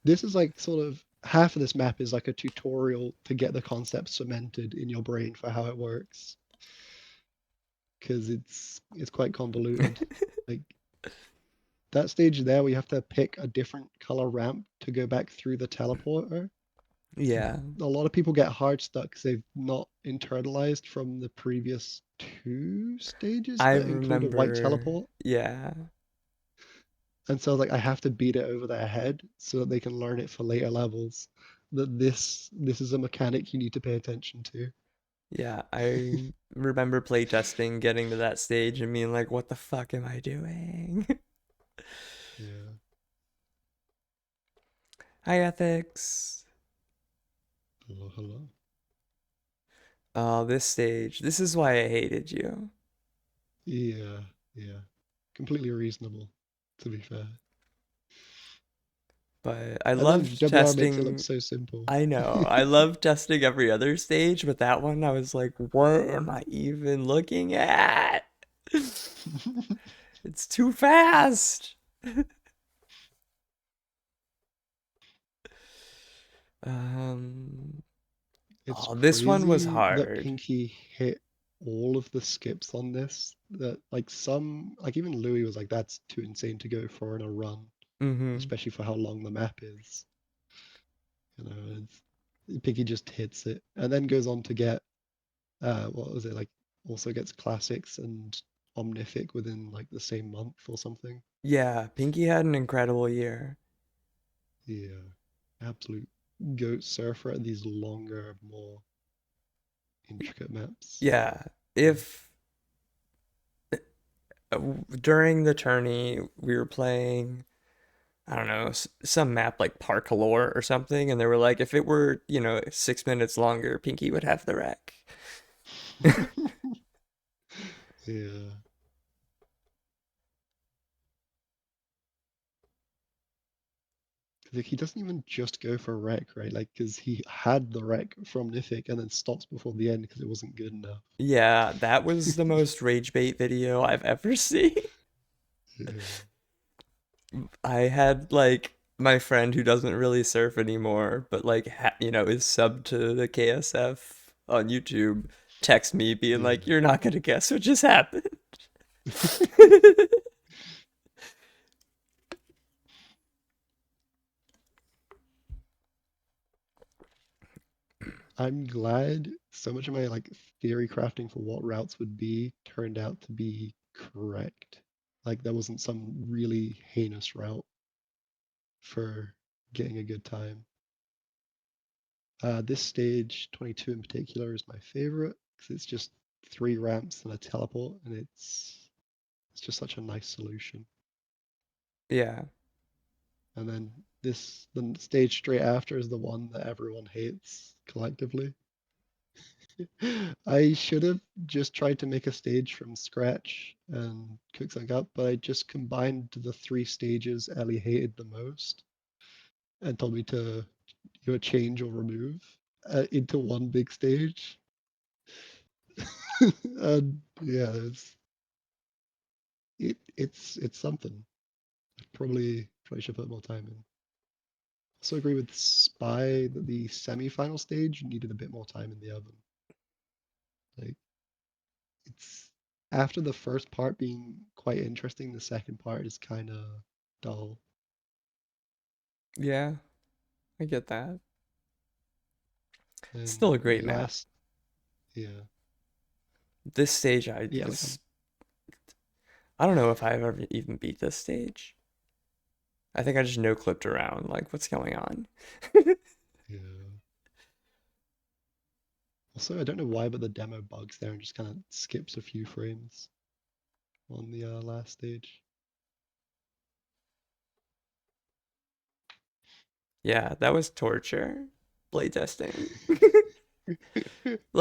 this is like sort of half of this map is like a tutorial to get the concept cemented in your brain for how it works. Because it's quite convoluted. Like that stage there, we have to pick a different color ramp to go back through the teleporter. Yeah, A lot of people get hard stuck because they've not internalized from the previous two stages I that include a white remember. teleport. Yeah, And so like I have to beat it over their head so that they can learn it for later levels. That this is a mechanic you need to pay attention to. yeah. I remember playtesting, getting to that stage and being like, what the fuck am I doing? Yeah. Hi, ethics. Hello, hello. Oh, this stage. This is why I hated you. Yeah, yeah. Completely reasonable, to be fair. But I And then loved WR makes it look testing. so simple. I know. I loved testing every other stage, but that one I was like, what am I even looking at? It's too fast. Um, It's oh, this one was crazy that hard. Pinky hit all of the skips on this. That like like even Louis was like, that's too insane to go for in a run, Mm-hmm. especially for how long the map is. Pinky just hits it and then goes on to get what was it like also gets classics and omnific within like the same month or something. Yeah, Pinky had an incredible year. Yeah, absolute goat surfer at these longer, more intricate maps. Yeah, Yeah. if during the tourney we were playing, I don't know, some map like Parkalore or something, and they were like, if it were, 6 minutes longer, Pinky would have the wreck. Yeah. Like he doesn't even just go for wreck, right? Like, because he had the wreck from Mythic and then stops before the end because it wasn't good enough. Yeah, that was the most rage bait video I've ever seen. Yeah. I had like my friend who doesn't really surf anymore, but like is subbed to the KSF on YouTube, text me being Yeah. like, "You're not gonna guess what just happened." I'm glad so much of my like theory crafting for what routes would be turned out to be correct. Like there wasn't some really heinous route for getting a good time. This stage, 22 in particular, is my favorite because it's just three ramps and a teleport, and it's just such a nice solution. Yeah. And then the stage straight after is the one that everyone hates collectively. I should have just tried to make a stage from scratch and cook something up, but I just combined the three stages Ellie hated the most and told me to change or remove into one big stage. And yeah, it's something. Probably should put more time in. Also agree with Spy that the semi-final stage needed a bit more time in the oven. Like it's after the first part being quite interesting, the second part is kind of dull. Yeah, I get that. It's And still a the great map. last, yeah, This stage yeah, like I'm, I don't know if I've ever even beat this stage. I think I just no clipped around like what's going on. yeah. Also, I don't know why, but the demo bugs there and just kind of skips a few frames on the last stage. Yeah, that was torture. Playtesting.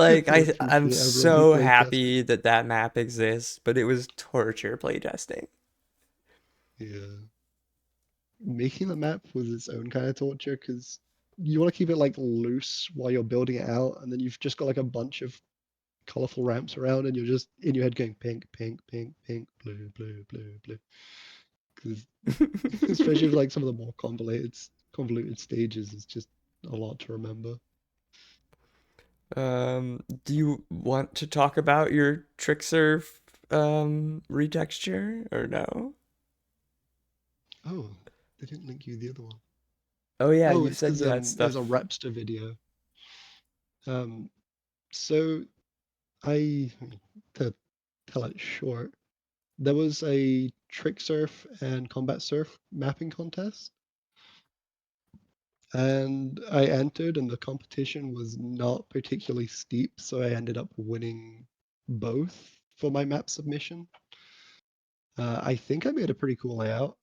I Like I'm appreciate everyone who so played tested. happy that that map exists, but it was torture playtesting. Yeah. Making the map was its own kind of torture because you want to keep it like loose while you're building it out, and then you've just got like a bunch of colorful ramps around, and you're just in your head going pink, pink, pink, pink, blue, blue, blue, blue. Because especially with like some of the more convoluted stages, it's just a lot to remember. Do you want to talk about your trick surf retexture or no? Oh, they didn't link you the other one. Oh yeah, Oh, you it's said because you had there's a stuff. Rapster video. Um, so I to tell it short, there was a trick surf and combat surf mapping contest, and I entered, and the competition was not particularly steep, so I ended up winning both for my map submission. I think I made a pretty cool layout.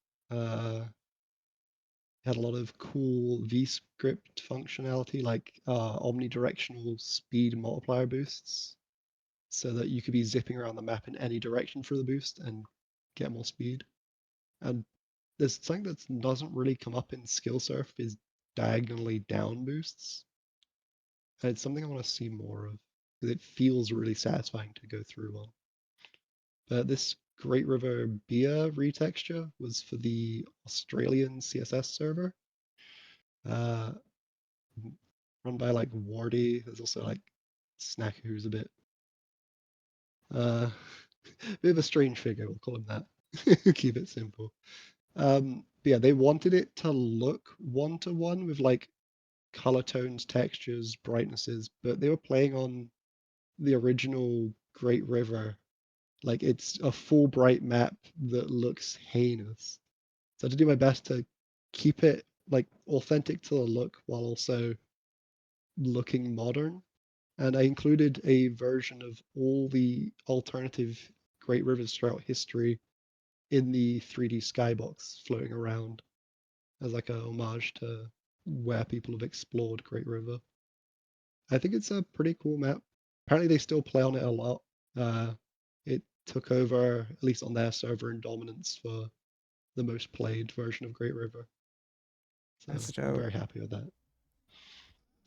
Had a lot of cool VScript functionality, like omnidirectional speed multiplier boosts, so that you could be zipping around the map in any direction for the boost and get more speed. And there's something that doesn't really come up in skill surf is diagonally down boosts. And it's something I want to see more of because it feels really satisfying to go through one. But this Great River Bia retexture was for the Australian CSS server, uh, run by like Wardy. There's also like Snack who's a uh, bit of a strange figure. We'll call him that. Keep it simple. But yeah, they wanted it to look one to one with like color tones, textures, brightnesses, but they were playing on the original Great River. Like it's a full bright map that looks heinous. So I had to do my best to keep it like authentic to the look while also looking modern. And I included a version of all the alternative Great Rivers throughout history in the 3D skybox floating around as like a homage to where people have explored Great River. I think it's a pretty cool map. Apparently they still play on it a lot. It took over, at least on their server, in dominance for the most played version of Great River. So That's I'm dope. very happy with that.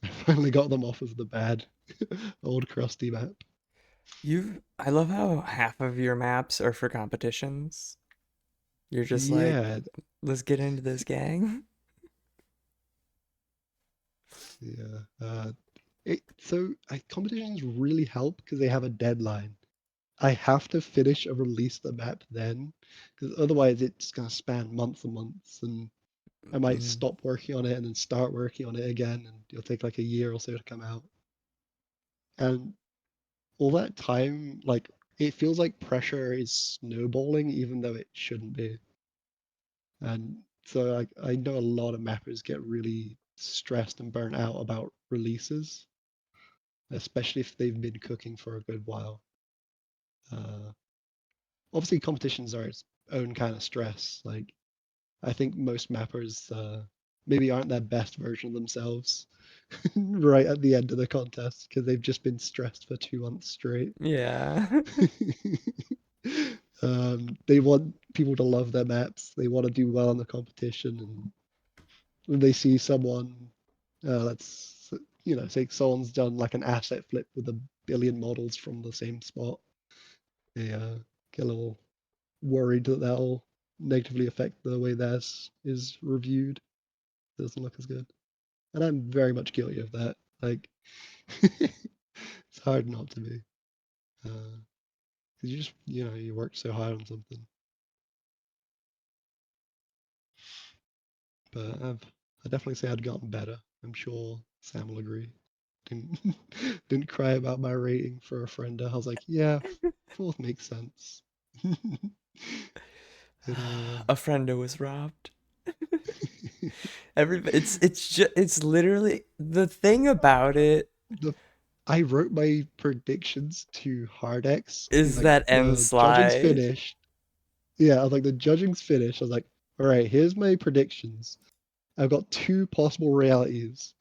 I finally got them off of the bad old crusty map. I love how half of your maps are for competitions. You're just like, Yeah, let's get into this, gang. yeah. Competitions really help because they have a deadline. I have to finish and release the map then, because otherwise it's gonna span months and months, and I might Mm, stop working on it and then start working on it again, and it'll take like a year or so to come out. And all that time, like it feels like pressure is snowballing, even though it shouldn't be. And so I know a lot of mappers get really stressed and burnt out about releases, especially if they've been cooking for a good while. Uh, Obviously, competitions are its own kind of stress. Like I think most mappers maybe aren't their best version of themselves right at the end of the contest because they've just been stressed for 2 months straight. yeah. They want people to love their maps. They want to do well in the competition, and when they see someone, let's say someone's done like an asset flip with 1 billion models from the same spot, they get a little worried that that'll negatively affect the way theirs is reviewed. It doesn't look as good, and I'm very much guilty of that. Like, it's hard not to be, because you just you work so hard on something. But I definitely say I'd gotten better. I'm sure Sam will agree. Didn't didn't cry about my rating for a friend. I was like, yeah, fourth makes sense. It, A friendo was robbed. It's literally the thing about it the I wrote my predictions to Hardex. is Like that end the judging's slide. finished. Yeah, I was like the judging's finished. I was like, all right, here's my predictions. I've got two possible realities.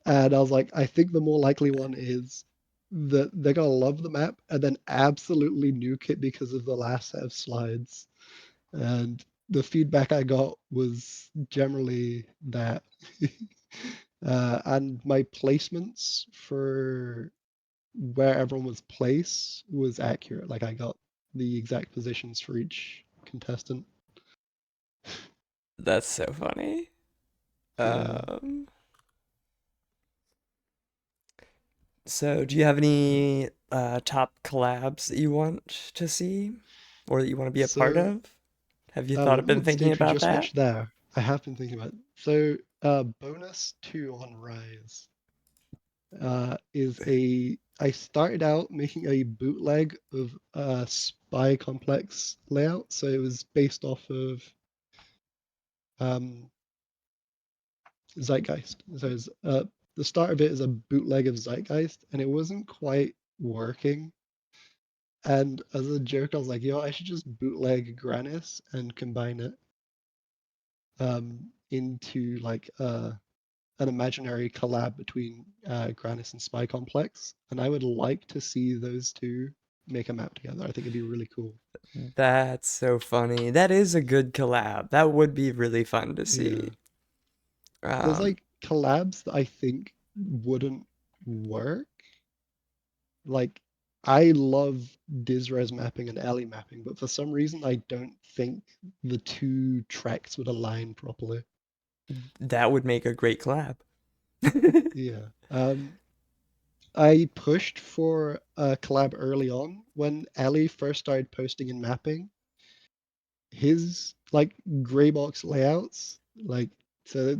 And I was like, I think the more likely one is that they're gonna love the map and then absolutely nuke it because of the last set of slides. And the feedback I got was generally that. And my placements for where everyone was placed was accurate. Like I got the exact positions for each contestant. That's so funny. Yeah. Um, so do you have any top collabs that you want to see or that you want to be a part So of? Have you one been of the thinking states we about just that? mentioned there, I have been thinking about. So bonus two on Rise is a. I started out making a bootleg of a spy complex layout. So it was based off of um, Zeitgeist. So it's, the start of it is a bootleg of Zeitgeist, and it wasn't quite working. And as a joke, I was like, yo, I should just bootleg Granis and combine it into like an imaginary collab between Granis and Spy Complex. And I would like to see those two make a map together. I think it'd be really cool. That's so funny. That is a good collab. That would be really fun to see. Yeah. There's Um, like collabs that I think wouldn't work. Like, I love Dizres mapping and Ellie mapping, but for some reason I don't think the two tracks would align properly. that would make a great collab. Yeah. I pushed for a collab early on when Ellie first started posting and mapping. His like gray box layouts, like so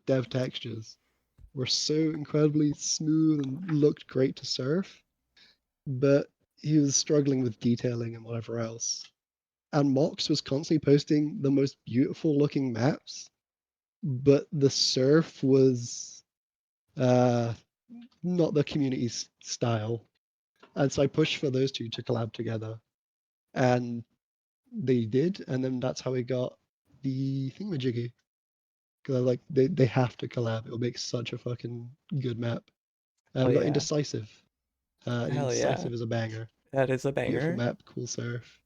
dev textures were so incredibly smooth and looked great to surf. But he was struggling with detailing and whatever else. And Mox was constantly posting the most beautiful looking maps, but the surf was uh, not the community's style. And so I pushed for those two to collab together, and they did, and then that's how we got the thingamajiggy. Because I was like, they have to collab. It'll make such a fucking good map. Oh We got yeah. Indecisive. And Hell yeah. Indecisive is a banger. That is a Beautiful banger. map, cool surf.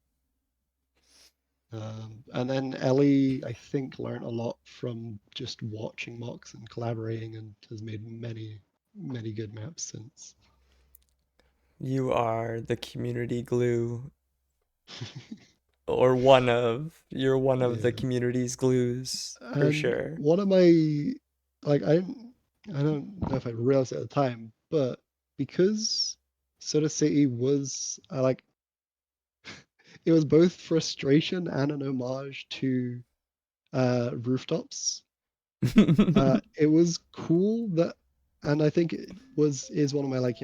And then Ellie, I think, learned a lot from just watching mocks and collaborating, and has made many, many good maps since. You are the community glue, or one of. You're one of the Yeah. community's glues, for And sure. one of my like I don't know if I realized it at the time, but because Soda City was like it was both frustration and an homage to rooftops. It was cool that, and I think it was is one of my like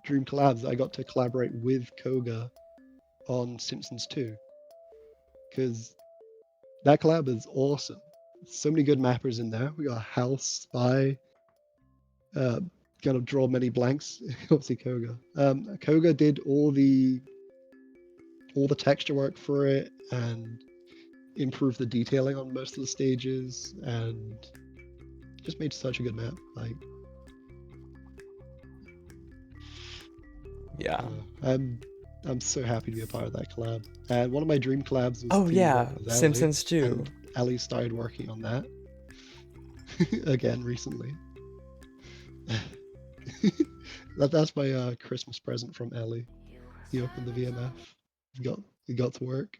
dream collabs. I got to collaborate with Koga on Simpsons 2 because that collab is awesome. So many good mappers in there. We got Hal Spy, uh, kind of draw many blanks. Obviously Koga. Koga did all the texture work for it and improved the detailing on most of the stages and just made such a good map. Like Yeah. I'm so happy to be a part of that collab. And one of my dream collabs was Oh to yeah, work with Ellie, Simpsons too. and Ellie started working on that again recently. That's my Christmas present from Ellie. He opened the VMF. He got to work.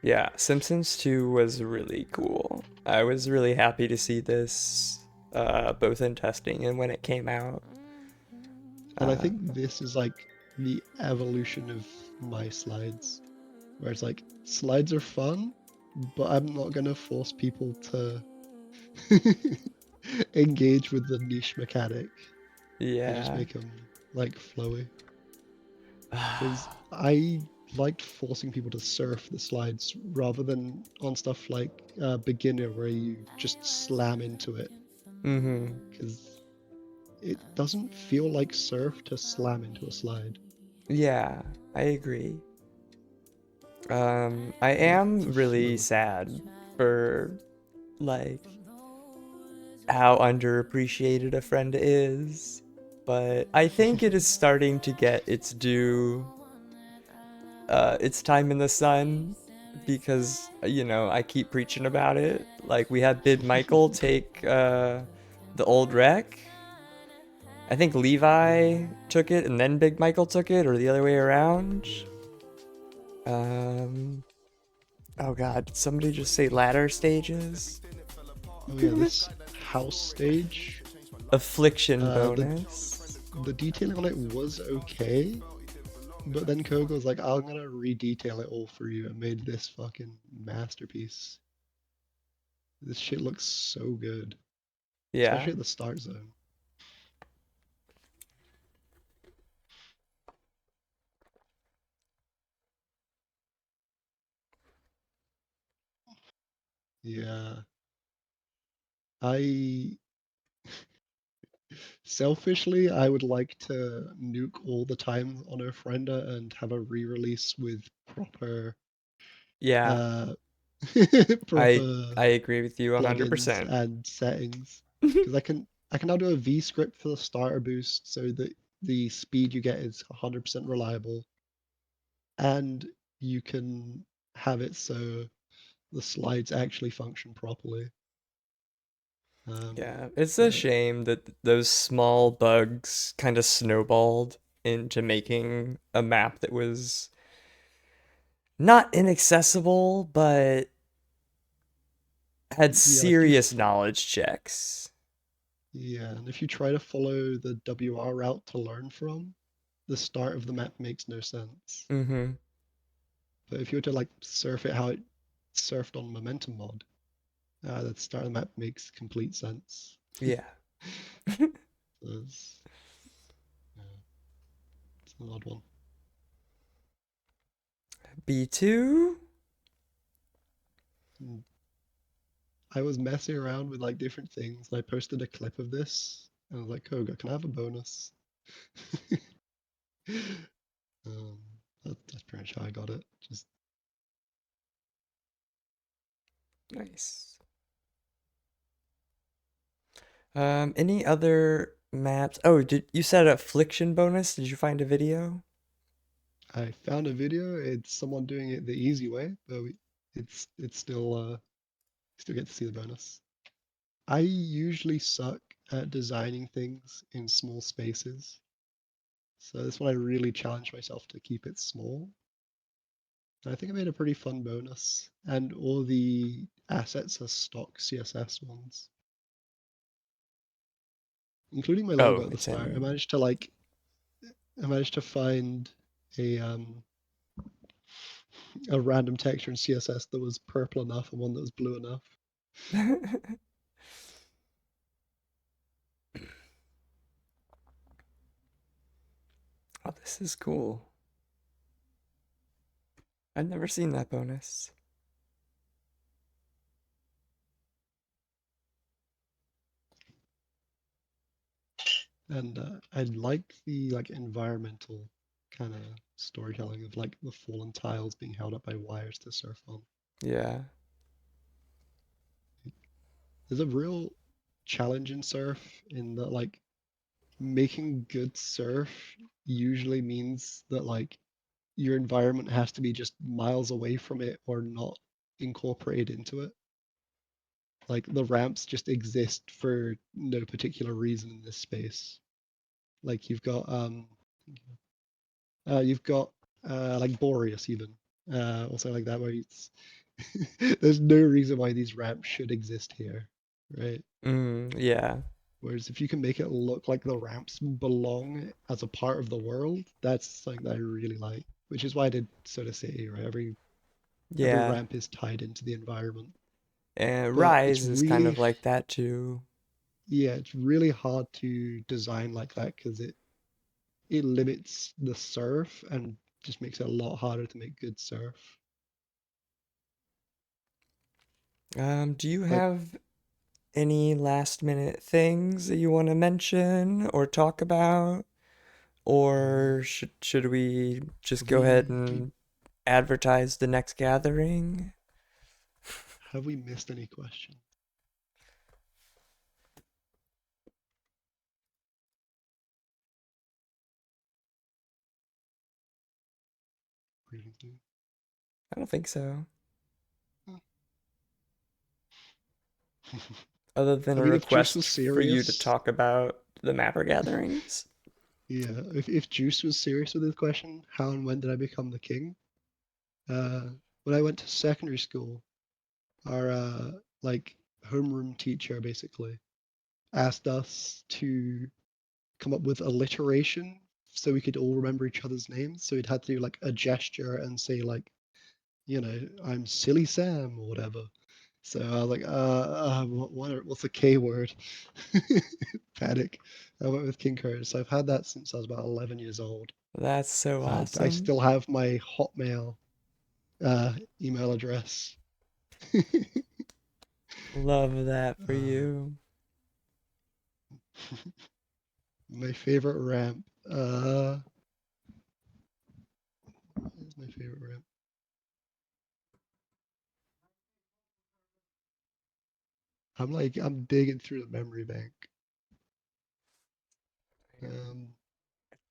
Yeah, Simpsons 2 was really cool. I was really happy to see this both in testing and when it came out. And I Uh, think this is like the evolution of my slides, where it's like slides are fun, but I'm not gonna force people to engage with the niche mechanic. I just yeah. make them like flowy. Because I liked forcing people to surf the slides rather than on stuff like beginner where you just slam into it. Mm-hmm. Because it doesn't feel like surf to slam into a slide. Yeah, I agree. I It's am a really flow. sad for like how underappreciated a friend is, but I think it is starting to get its due, its time in the sun, because I keep preaching about it. Like we had Bid Michael take the old wreck. I think Levi took it and then Big Michael took it, or the other way around. Yeah. Um, oh god, did somebody just say ladder stages? Oh yeah, this house stage. Affliction The bonus. detailing on it was okay, but then Kogo was like, "I'm gonna re-detail it all for you," and made this fucking masterpiece. This shit looks so good, Yeah. especially at the start zone. Yeah, I selfishly I would like to nuke all the time on Ofrenda and have a re-release with proper Yeah. uh I proper I agree with you plugins 100%. and settings because I can now do a V script for the starter boost so that the speed you get is 100% reliable, and you can have it so the slides actually function properly. Yeah, it's a But shame that those small bugs kind of snowballed into making a map that was not inaccessible, but had yeah, like serious knowledge checks. yeah, and if you try to follow the WR route to learn from, the start of the map makes no sense. Mm-hmm. But if you were to like surf it how it surfed on Momentum mod, the start of the map makes complete sense. Yeah. There's- yeah. An odd one. B2? Mm. I was messing around with like different things. And I posted a clip of this, and I was like, "Koga, can I have a bonus?" um, that's pretty much how I got it. Just Nice. Any other maps? Oh, did you said affliction bonus? Did you find a video? I found a video. It's someone doing it the easy way, but it's still get to see the bonus. I usually suck at designing things in small spaces, so this one I really challenged myself to keep it small. I think I made a pretty fun bonus, and all the assets are stock CSS ones, including my logo Oh, at the it's start. in. I managed to find a um a random texture in CSS that was purple enough and one that was blue enough. Oh, this is cool. I've never seen that bonus. And I like the like environmental kind of storytelling of like the fallen tiles being held up by wires to surf on. Yeah. There's a real challenge in surf in that like making good surf usually means that like your environment has to be just miles away from it or not incorporated into it. Like the ramps just exist for no particular reason in this space. Like you've got like Boreas even also like that where it's there's no reason why these ramps should exist here, right? Yeah. Whereas if you can make it look like the ramps belong as a part of the world, that's something that I really like. Which is why I did Soda City, right? Every Yeah. ramp is tied into the environment. And But it's Rise is kind of really, like that too. yeah, it's really hard to design like that because it limits the surf and just makes it a lot harder to make good surf. Do you Like, have any last minute things that you want to mention or talk about? uh, Or should we just have go ahead we and advertise the next gathering? have we missed any questions? Really? I don't think so. Huh. Other than I a mean, if Juice request was for you to serious, talk about the mapper gatherings. yeah, if Juice was serious with his question, how and when did I become the king? Uh, when I went to secondary school, our like homeroom teacher basically asked us to come up with alliteration so we could all remember each other's names. So we'd had to do like a gesture and say like, I'm Silly Sam or whatever. So I was like, what's the K word? Panic. I went with King Kurtis. So I've had that since I was about 11 years old. That's so I awesome. still have my Hotmail email address. Love that for uh, you. my favorite ramp. What is my favorite ramp? I'm digging through the memory bank. Um,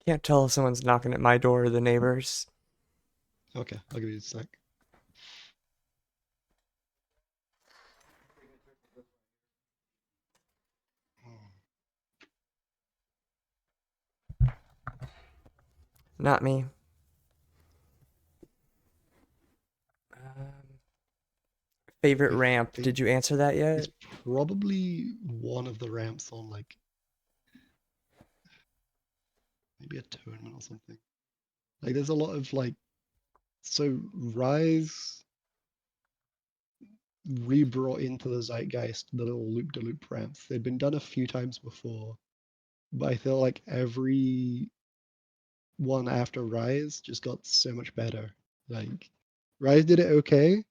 Can't tell if someone's knocking at my door or the neighbors. okay, I'll give you a sec. Not me. Um, favorite I ramp. think Did you answer that it's yet? probably one of the ramps on like maybe a tournament or something. Like there's a lot of like so Rise re-brought into the zeitgeist the little loop-de-loop ramps. They'd been done a few times before, but I feel like every one after Rise just got so much better. Like Rise did it okay,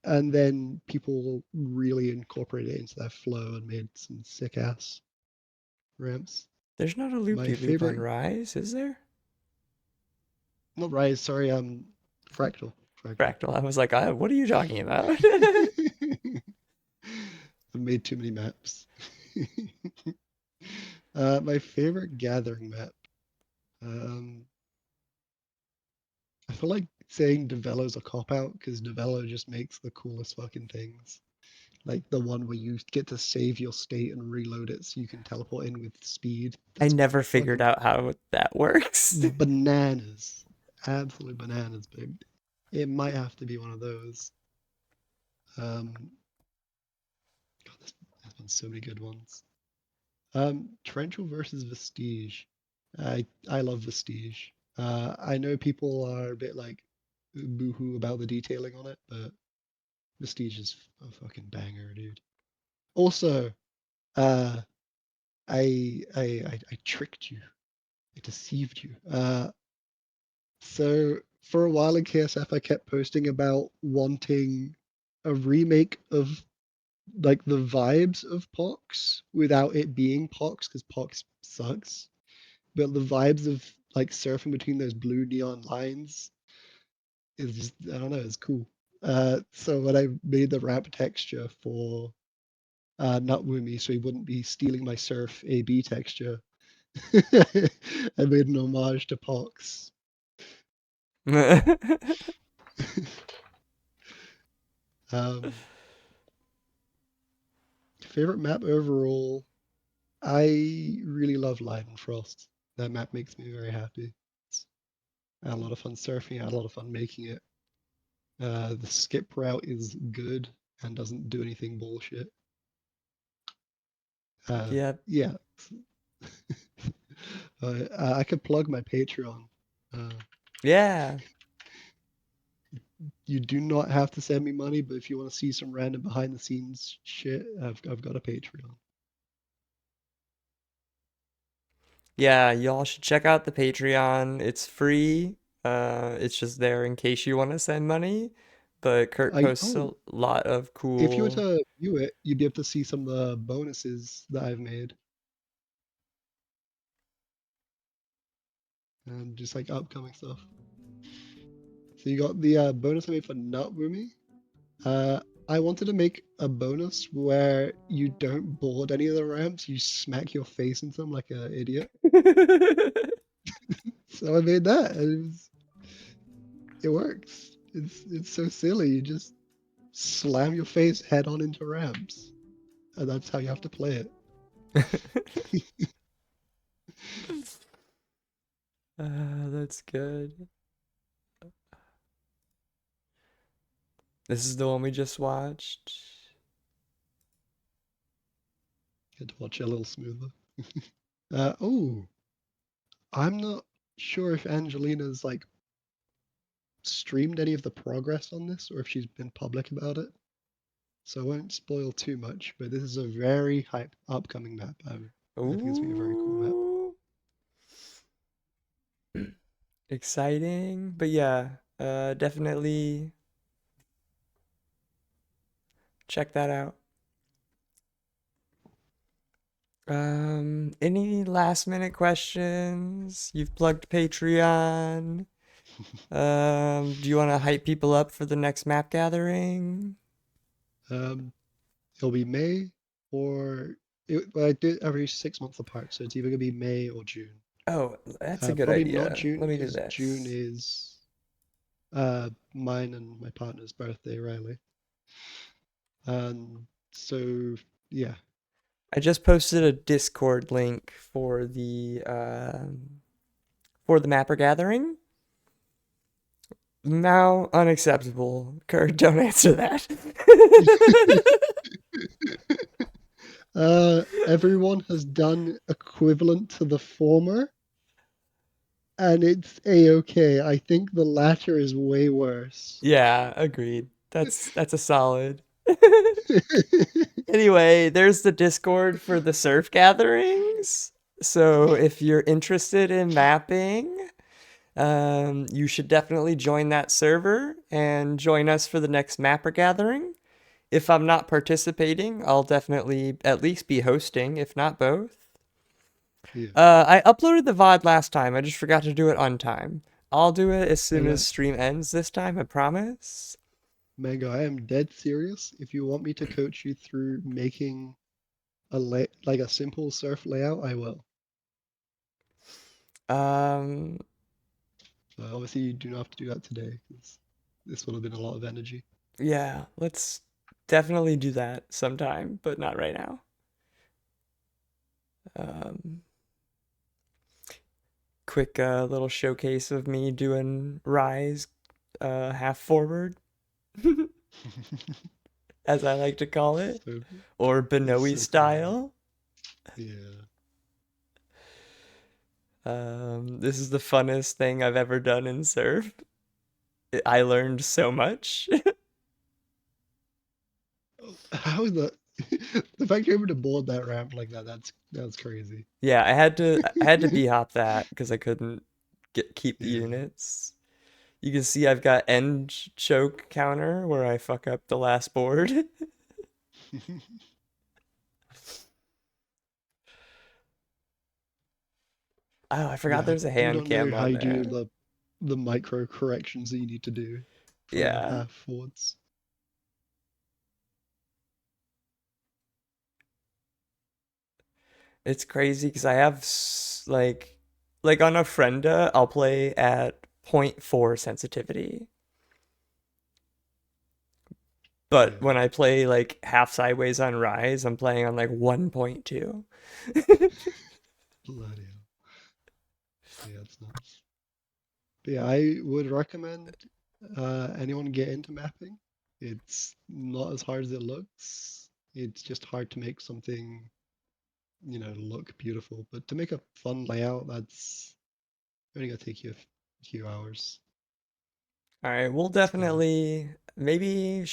and then people really incorporated it into their flow and made some sick ass ramps. There's not a My loop-de-loop on favorite, Rise, is there? not Rise, sorry, Fractal. Fractal. Fractal. I was like, what are you talking about? I've made too many maps. My favorite gathering map. Um, I feel like saying Develo's a cop out because Develo just makes the coolest fucking things. Like the one where you get to save your state and reload it so you can teleport in with speed. I That's never figured fucking out how that works. bananas. Absolute bananas, but it might have to be one of those. Um, God, there's been so many good ones. Torrential versus Vestige. I love Vestige. I know people are a bit like boohoo about the detailing on it, but Vestige is a fucking banger, dude. Also, uh, I tricked you. I deceived you. So for a while in KSF, I kept posting about wanting a remake of like the vibes of Pox without it being Pox because Pox sucks. But the vibes of like surfing between those blue neon lines is just I don't know, it's cool. So when I made the ramp texture for Nutwoomy, so he wouldn't be stealing my surf AB texture, I made an homage to Pox. Um, Favorite map overall, I really love Frost. That map makes me very happy. I had a lot of fun surfing. I had a lot of fun making it. The skip route is good and doesn't do anything bullshit. Yep. Yeah. I could plug my Patreon. Uh, Yeah. you do not have to send me money, but if you want to see some random behind the scenes shit, I've got a Patreon. Yeah, y'all should check out the Patreon. It's free. It's just there in case you want to send money. But Kurt I posts oh, a lot of if you were cool. to view it, you'd be able to see some of the bonuses that I've made and just like upcoming stuff. So you got the bonus I made for Nutwoomy. Uh, I wanted to make a bonus where you don't board any of the ramps, you smack your face into them like an idiot. So I made that, and it works. It's so silly. You just slam your face head on into ramps, and that's how you have to play it. That's good. This is the one we just watched. Get to watch it a little smoother. Oh, I'm not sure if Angelina's like streamed any of the progress on this or if she's been public about it. So I won't spoil too much, but this is a very hype upcoming map. I think it's gonna be a very cool map. Ooh. Exciting. But yeah, definitely check that out. Any last minute questions? You've plugged Patreon. Do you want to hype people up for the next map gathering? Um, it'll be May or well, I do it every 6 months apart, so it's either gonna be May or June. Oh, that's a good Probably not idea. June Let me do because June this. is mine and my partner's birthday, Riley. So yeah, I just posted a Discord link for the mapper gathering. Now unacceptable. Kurt, don't answer that. everyone has done equivalent to the former, and it's a-okay. I think the latter is way worse. Yeah, agreed. That's a solid. Anyway, there's the Discord for the surf gatherings. So if you're interested in mapping, you should definitely join that server and join us for the next mapper gathering. If I'm not participating, I'll definitely at least be hosting, if not both. Yeah. I uploaded the VOD last time. I just forgot to do it on time. I'll do it as soon And as stream ends this time, I promise. Mango, I am dead serious. If you want me to coach you through making like a simple surf layout, I will. Um, Obviously, you do not have to do that today because this would have been a lot of energy. yeah, let's definitely do that sometime, but not right now. Um, quick little showcase of me doing rise half forward, as I like to call it, So or it's Benoe so crazy. style. Yeah. This is the funnest thing I've ever done in surf. I learned so much. How is that? The fact you're able to board that ramp like that, that's crazy. Yeah, I had to b-hop that because I couldn't keep the Yeah. units. You can see I've got end choke counter where I fuck up the last board. Oh, I forgot Yeah, I there's a do hand not know cam how on you do there. the micro corrections that you need to do for Yeah. half forwards. It's crazy because I have like on a Frenda, I'll play at zero point 0.4 sensitivity. But Yeah. when I play like half sideways on Rise, I'm playing on like 1.2. Bloody hell. Yeah, it's nuts. But yeah, I would recommend anyone get into mapping. It's not as hard as it looks. It's just hard to make something, look beautiful. But to make a fun layout, that's only gonna take you a few hours. All right, we'll So definitely maybe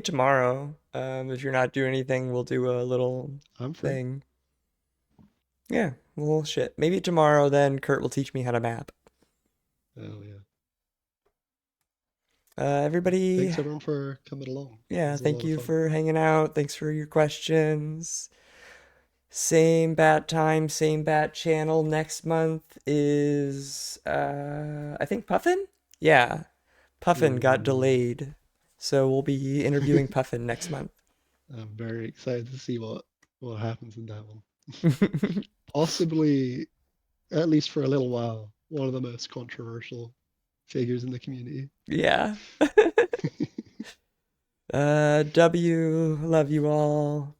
tomorrow. If you're not doing anything, we'll do a little I'm free. thing. Yeah, well, shit. Maybe tomorrow then Kurt will teach me how to map. Oh yeah. Everybody, Thanks everyone for coming along. It yeah, was a thank lot of you fun. for hanging out. Thanks for your questions. Same bat time, same bat channel. Next month is I think Puffin? Yeah. Puffin got Ooh. delayed. So we'll be interviewing Puffin next month. I'm very excited to see what happens in that one. Possibly, at least for a little while, one of the most controversial figures in the community. Yeah. W, love you all.